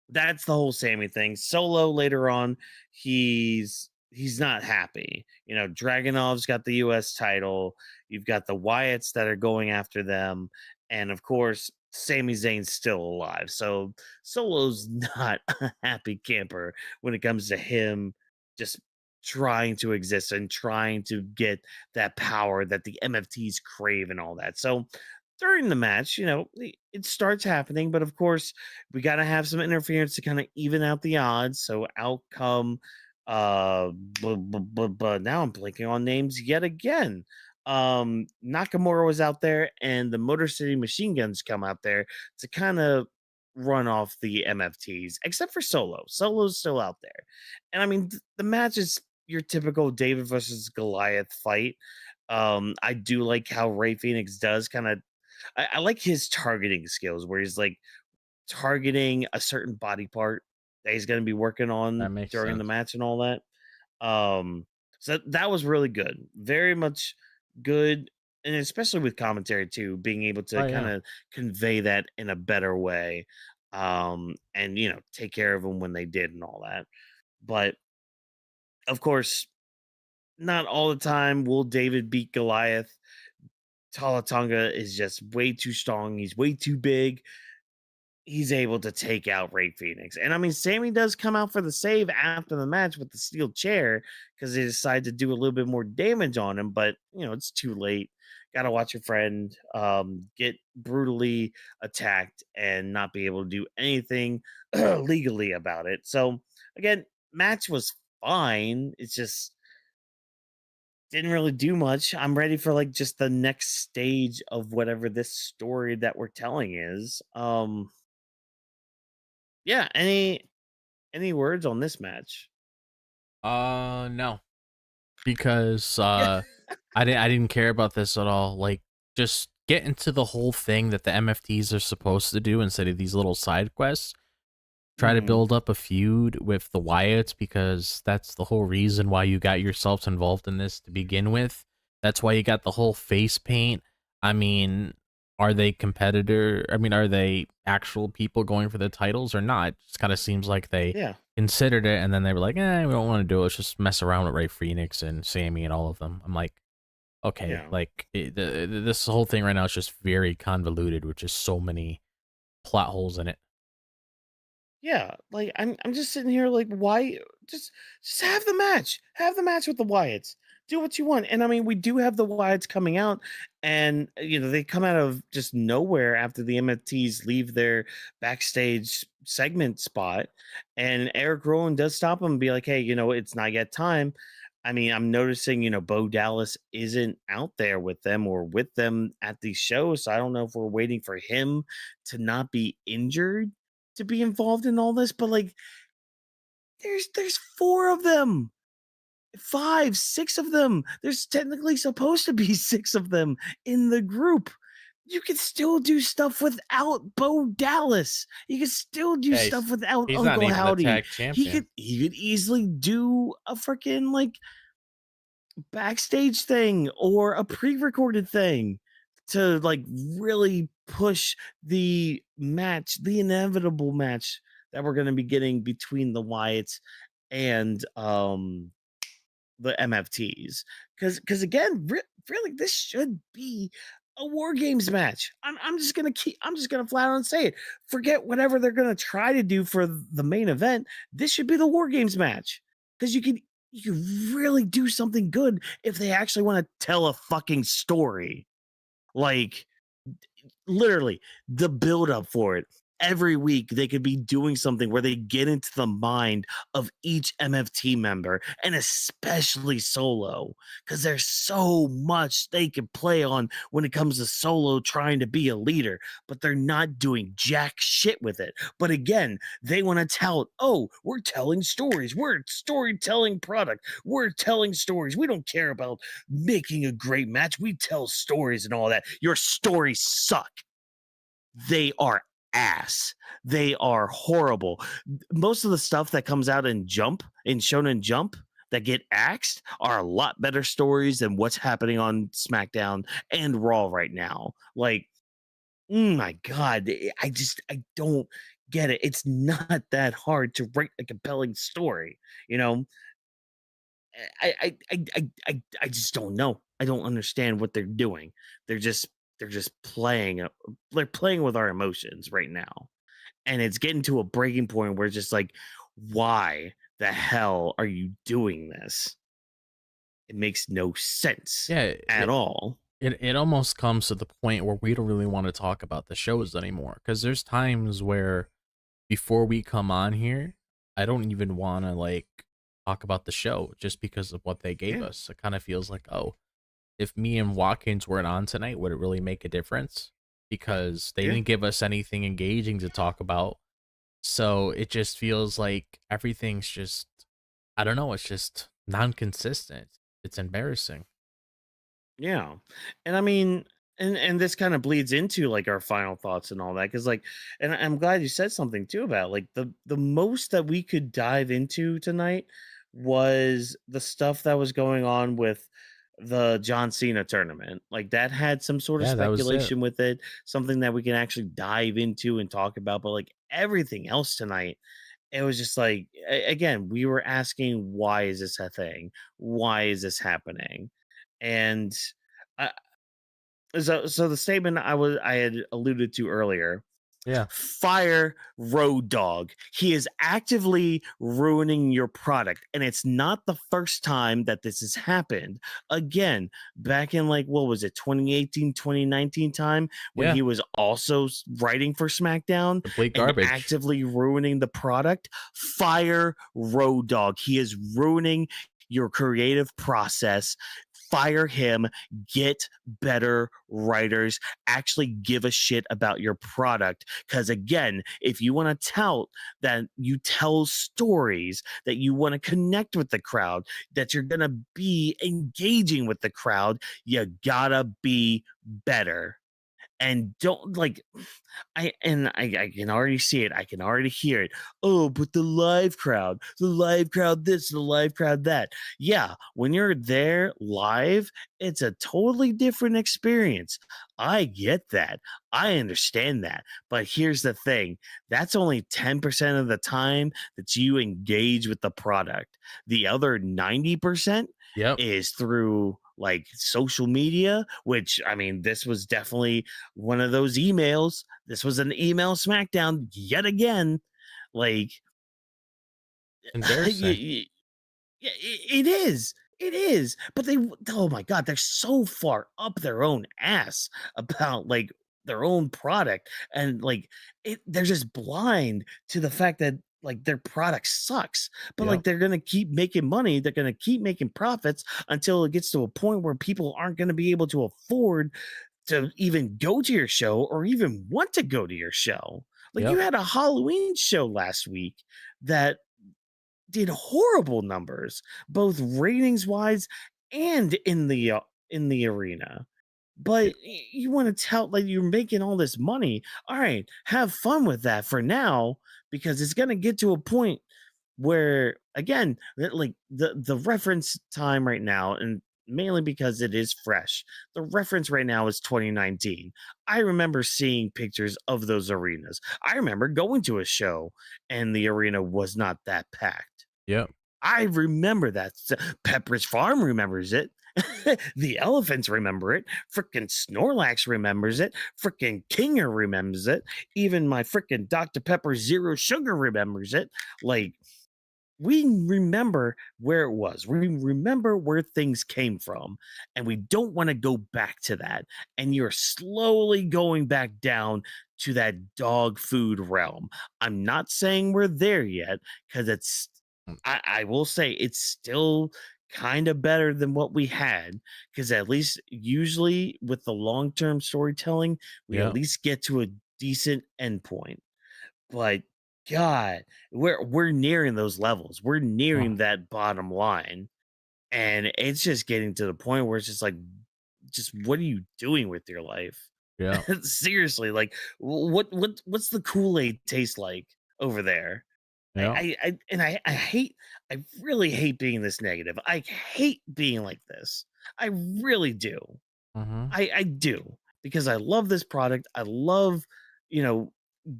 that's the whole Sammy thing. Solo later on, he's not happy. Dragonov's got the US title. You've got the Wyatts that are going after them. And of course, Sami Zayn's still alive. So Solo's not a happy camper when it comes to him just trying to exist and trying to get that power that the MFTs crave and all that. So during the match, it starts happening, but of course, we got to have some interference to kind of even out the odds. So out come, but now I'm blanking on names yet again. Nakamura was out there, and the Motor City Machine Guns come out there to kind of run off the MFTs, except for Solo. Solo's still out there, and I mean the match is your typical David versus Goliath fight. I do like how Rey Fenix does kind of I like his targeting skills where he's like targeting a certain body part that he's going to be working That on makes during the sense. match and all that. So that was really good, very much good, and especially with commentary too, being able Oh to kind yeah. of convey that in a better way, and take care of them when they did and all that. But of course, not all the time will David beat Goliath. Talla Tonga is just way too strong. He's way too big. He's able to take out Rey Fenix. And I mean, Sammy does come out for the save after the match with the steel chair because they decide to do a little bit more damage on him, but it's too late. Gotta watch your friend get brutally attacked and not be able to do anything legally about it. So again, match was fine. It's just didn't really do much. I'm ready for like just the next stage of whatever this story that we're telling is. Yeah, any words on this match? No, because Yeah. I didn't care about this at all. Like, just get into the whole thing that the MFTs are supposed to do instead of these little side quests. Try to Mhm. build up a feud with the Wyatts because that's the whole reason why you got yourselves involved in this to begin with. That's why you got the whole face paint. I mean, are they competitor? I mean, are they actual people going for the titles or not? It just kind of seems like they Yeah, considered it and then they were like, we don't want to do it. Let's just mess around with Rey Fenix and Sammy and all of them. I'm like, okay, yeah, like this whole thing right now is just very convoluted with just so many plot holes in it. yeah. Like I'm just sitting here like, why? Just just have the match. Have the match with the Wyatts. Do what you want. And I mean, we do have the Wyatts coming out, and they come out of just nowhere after the MFTs leave their backstage segment spot, and Eric Rowan does stop them and be like, "Hey, it's not yet time." I mean, I'm noticing, Bo Dallas isn't out there with them or with them at these shows. So I don't know if we're waiting for him to not be injured to be involved in all this, but like there's four of them. Five, six of them. There's technically supposed to be six of them in the group. You can still do stuff without Bo Dallas. You can still do Yeah, stuff without he's not Uncle even the Howdy. tag He champion. could he could easily do a freaking like backstage thing or a pre-recorded thing to like really push the inevitable match that we're going to be getting between the Wyatts and the MFTs. Because again, really, this should be a War Games match. I'm just gonna flat out say it. Forget whatever they're gonna try to do for the main event. This should be the War Games match because you can really do something good if they actually want to tell a fucking story. Like literally the build up for it. Every week they could be doing something where they get into the mind of each MFT member and especially Solo because there's so much they can play on when it comes to Solo trying to be a leader, but they're not doing jack shit with it. But again, they want to tell, oh, we're telling stories. We're a storytelling product. We're telling stories. We don't care about making a great match. We tell stories and all that. Your stories suck. They are ass. They are horrible. Most of the stuff that comes out in Shonen Jump that get axed are a lot better stories than what's happening on SmackDown and Raw right now. Like, my God, I don't get it. It's not that hard to write a compelling story, you know. I just don't know. I don't understand what they're doing. They're just they're just playing. They're playing with our emotions right now, and it's getting to a breaking point where it's just like, why the hell are you doing this? It makes no sense Yeah, at all. it almost comes to the point where we don't really want to talk about the shows anymore because there's times where before we come on here, I don't even want to like talk about the show just because of what they gave Yeah, us. It kind of feels like, oh, if me and Watkins weren't on tonight, would it really make a difference? Because they yeah, didn't give us anything engaging to talk about. So it just feels like everything's just, I don't know, it's just non consistent. It's embarrassing. yeah. And I mean, And this kind of bleeds into like our final thoughts and all that, because like, and I'm glad you said something too about like the most that we could dive into tonight was the stuff that was going on with the John Cena tournament. Like that had some sort of Yeah, that was it. speculation with it, something that we can actually dive into and talk about. But like everything else tonight, it was just like again, we were asking, why is this a thing? Why is this happening? And so the statement I had alluded to earlier, Yeah. fire Road Dog. He is actively ruining your product. And it's not the first time that this has happened. Again, back in like, what was it, 2018, 2019 time, when Yeah. he was also writing for SmackDown Complete and garbage. actively ruining the product. Fire Road Dog. He is ruining your creative process. Fire him, get better writers, actually give a shit about your product. Because again, if you want to tout that you tell stories, that you want to connect with the crowd, that you're going to be engaging with the crowd, you gotta be better. And don't like I can already see it. I can already hear it. Oh, but the live crowd this, the live crowd that. Yeah, when you're there live, it's a totally different experience. I get that. I understand that. But here's the thing. That's only 10% of the time that you engage with the product. The other 90% Yep. is through like social media, which I mean, this was definitely one of those emails. This was an email SmackDown yet again. Like, Embarrassing. yeah, it is. It is. But they, oh my God, they're so far up their own ass about like their own product. And like, they're just blind to the fact that like their product sucks. But Yep. like, they're going to keep making money. They're going to keep making profits until it gets to a point where people aren't going to be able to afford to even go to your show or even want to go to your show. Like, you Yep. had a Halloween show last week that did horrible numbers, both ratings wise and in the arena. Yeah. But you want to tell like you're making all this money. All right, have fun with that for now, because it's gonna get to a point where again, like the reference time right now, and mainly because it is fresh, the reference right now is 2019. I remember seeing pictures of those arenas. I remember going to a show and the arena was not that packed. Yep. I remember that. Pepperidge Farm remembers it. The elephants remember it. Frickin' Snorlax remembers it. Frickin' Kinger remembers it. Even my frickin' Dr. Pepper Zero Sugar remembers it. Like, we remember where it was. We remember where things came from, and we don't want to go back to that. And you're slowly going back down to that dog food realm. I'm not saying we're there yet, because it's, Mm. I will say it's still kind of better than what we had, because at least usually with the long-term storytelling, we at Yep. least get to a decent endpoint. But God, we're nearing those levels. We're Uh, nearing that bottom line. And it's just getting to the point where it's just like, just what are you doing with your life? yeah. Seriously, like what's the Kool-Aid taste like over there? Yeah. I hate, I really hate being this negative. I hate being like this. I really do. Mm-hmm. I do, because I love this product. I love, you know,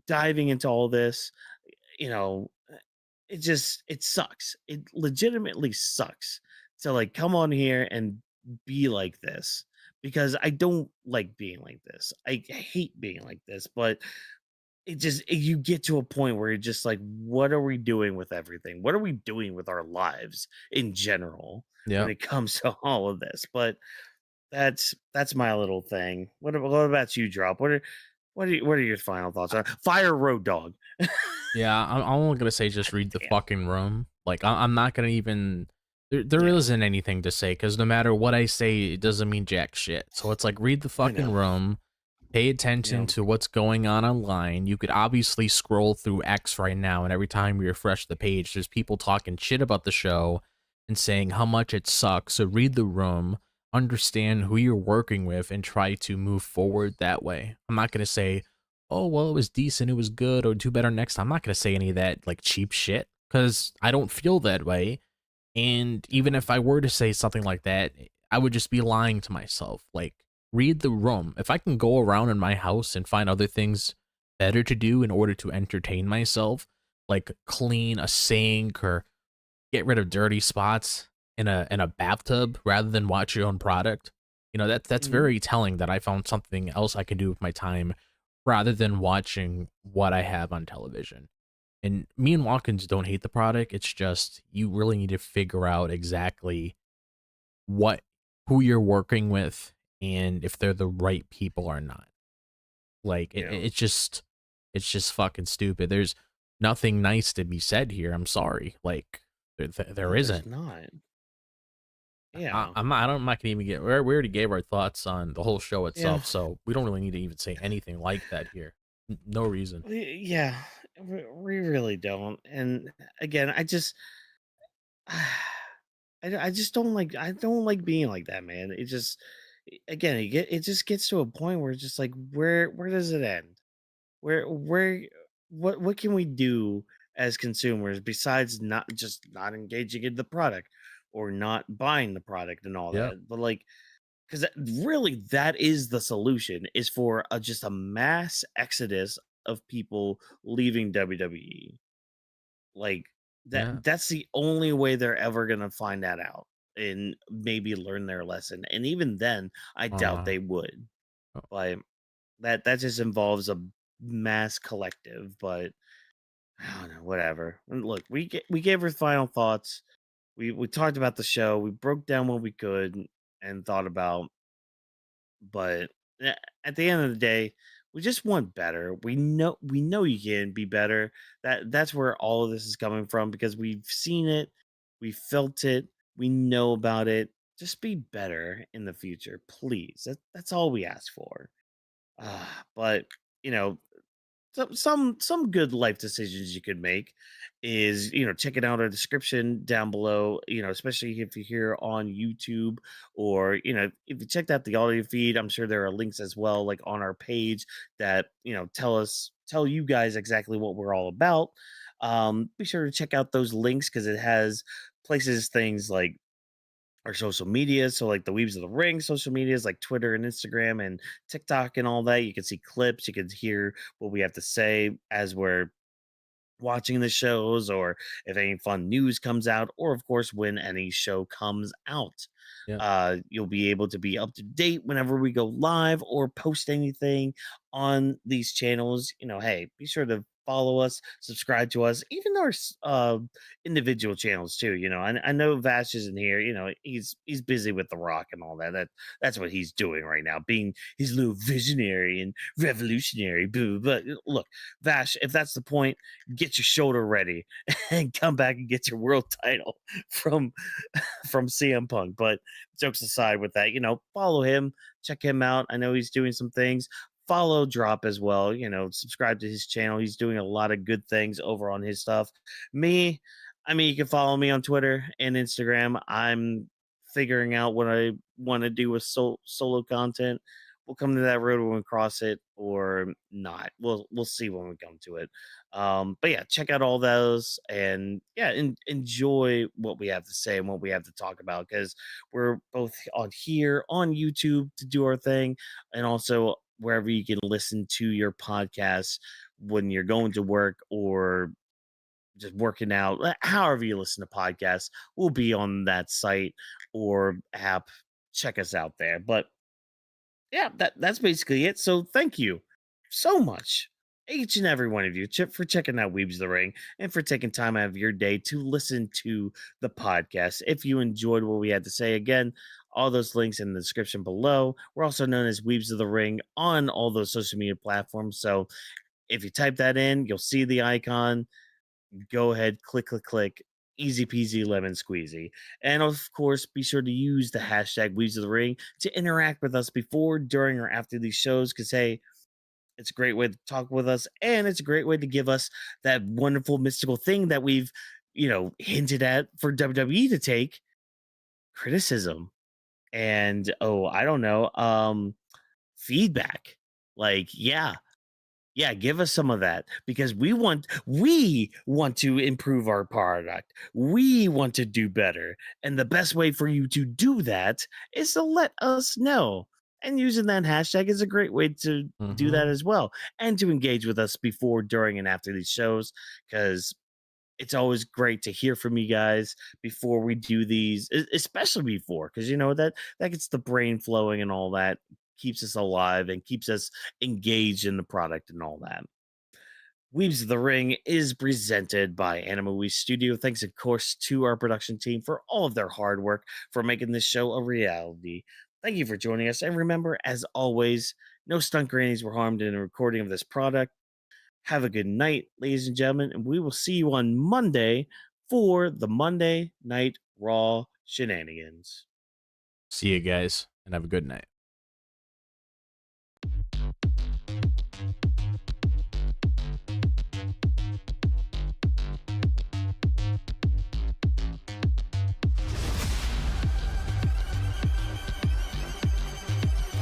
diving into all this, you know, it just, it sucks. It legitimately sucks to like come on here and be like this, because I don't like being like this. I hate being like this, but you get to a point where you're just like, what are we doing with everything? What are we doing with our lives in general when Yep. it comes to all of this? But that's my little thing. What about you, Drop? What are your final thoughts? Fire Road Dog. Yeah. I'm only gonna say just read the Damn. fucking room. Like I'm not gonna even. There Yeah, isn't anything to say because no matter what I say, it doesn't mean jack shit. So it's like read the I fucking know. room. Pay attention Yeah. to what's going on online. You could obviously scroll through X right now, and every time you refresh the page, there's people talking shit about the show and saying how much it sucks. So read the room, understand who you're working with and try to move forward that way. I'm not gonna say, oh well, it was decent, it was good, or do better next time. I'm not gonna say any of that like cheap shit because I don't feel that way. And even if I were to say something like that, I would just be lying to myself. Like, read the room. If I can go around in my house and find other things better to do in order to entertain myself, like clean a sink or get rid of dirty spots in a bathtub rather than watch your own product, that's Mhm. very telling that I found something else I can do with my time rather than watching what I have on television. And me and Watkins don't hate the product. It's just you really need to figure out exactly what who you're working with and if they're the right people or not. Like Yeah. it's just fucking stupid. There's nothing nice to be said here. I'm sorry. Like there No, there's isn't. not. Yeah. I'm not gonna even get. We already gave our thoughts on the whole show Yeah. itself, so we don't really need to even say anything like that here. No reason. Yeah. We really don't. And again, I just don't like being like that, man. It just again it just gets to a point where it's just like where does it end? Where what can we do as consumers besides not engaging in the product or not buying the product and all Yep. that? But like because really that is the solution is for just a mass exodus of people leaving WWE. Like Yeah. that's the only way they're ever gonna find that out and maybe learn their lesson. And even then, I doubt Uh. they would. Oh, But that just involves a mass collective. But I don't know, whatever. And look, we gave our final thoughts. We talked about the show. We broke down what we could and thought about. But at the end of the day, we just want better. We know you can be better. That's where all of this is coming from because we've seen it, we felt it, we know about it. Just be better in the future, please. That's all we ask for. But you know, some good life decisions you could make is checking out our description down below, especially if you're here on YouTube, or if you checked out the audio feed, I'm sure there are links as well, like on our page, that tell you guys exactly what we're all about. Be sure to check out those links because it has places, things like our social media. So like the Weebs of the Ring social medias like Twitter and Instagram and TikTok and all that. You can see clips, you can hear what we have to say as we're watching the shows, or if any fun news comes out, or of course when any show comes out. yeah. You'll be able to be up to date whenever we go live or post anything on these channels. Hey, be sure to follow us, subscribe to us, even our individual channels too. I know Vash isn't here. He's busy with The Rock and all that. That's what he's doing right now, being his little visionary and revolutionary boo. But look, Vash, if that's the point, get your shoulder ready and come back and get your world title from CM Punk. But jokes aside with that, follow him, check him out. I know he's doing some things. Follow Drop as well. Subscribe to his channel. He's doing a lot of good things over on his stuff. Me, I mean, you can follow me on Twitter and Instagram. I'm figuring out what I want to do with solo content. We'll come to that road when we cross it, or not. We'll see when we come to it. But yeah, check out all those, and yeah, enjoy what we have to say and what we have to talk about, because we're both on here on YouTube to do our thing, and also wherever you can listen to your podcasts when you're going to work or just working out. However you listen to podcasts, we'll be on that site or app. Check us out there. But yeah, that's basically it. So thank you so much, each and every one of you, for checking out Weebs the Ring and for taking time out of your day to listen to the podcast. If you enjoyed what we had to say, again, all those links in the description below. We're also known as Weebs of the Ring on all those social media platforms. So if you type that in, you'll see the icon. Go ahead, click, click, click. Easy peasy lemon squeezy. And of course, be sure to use the hashtag Weaves of the Ring to interact with us before, during, or after these shows. Because, hey, it's a great way to talk with us, and it's a great way to give us that wonderful mystical thing that we've, hinted at for WWE to take: criticism. and I don't know, feedback. Like, yeah, give us some of that because we want to improve our product. We want to do better. And the best way for you to do that is to let us know. And using that hashtag is a great way to do that Mm-hmm. as well. And to engage with us before, during, and after these shows. Because it's always great to hear from you guys before we do these, especially before, because you know that gets the brain flowing and all that, keeps us alive and keeps us engaged in the product and all that. Weebs of the Ring is presented by Anima Weebs Studio. Thanks, of course, to our production team for all of their hard work for making this show a reality. Thank you for joining us. And remember, as always, no stunt grannies were harmed in the recording of this product. Have a good night, ladies and gentlemen, and we will see you on Monday for the Monday Night Raw shenanigans. See you guys, and have a good night.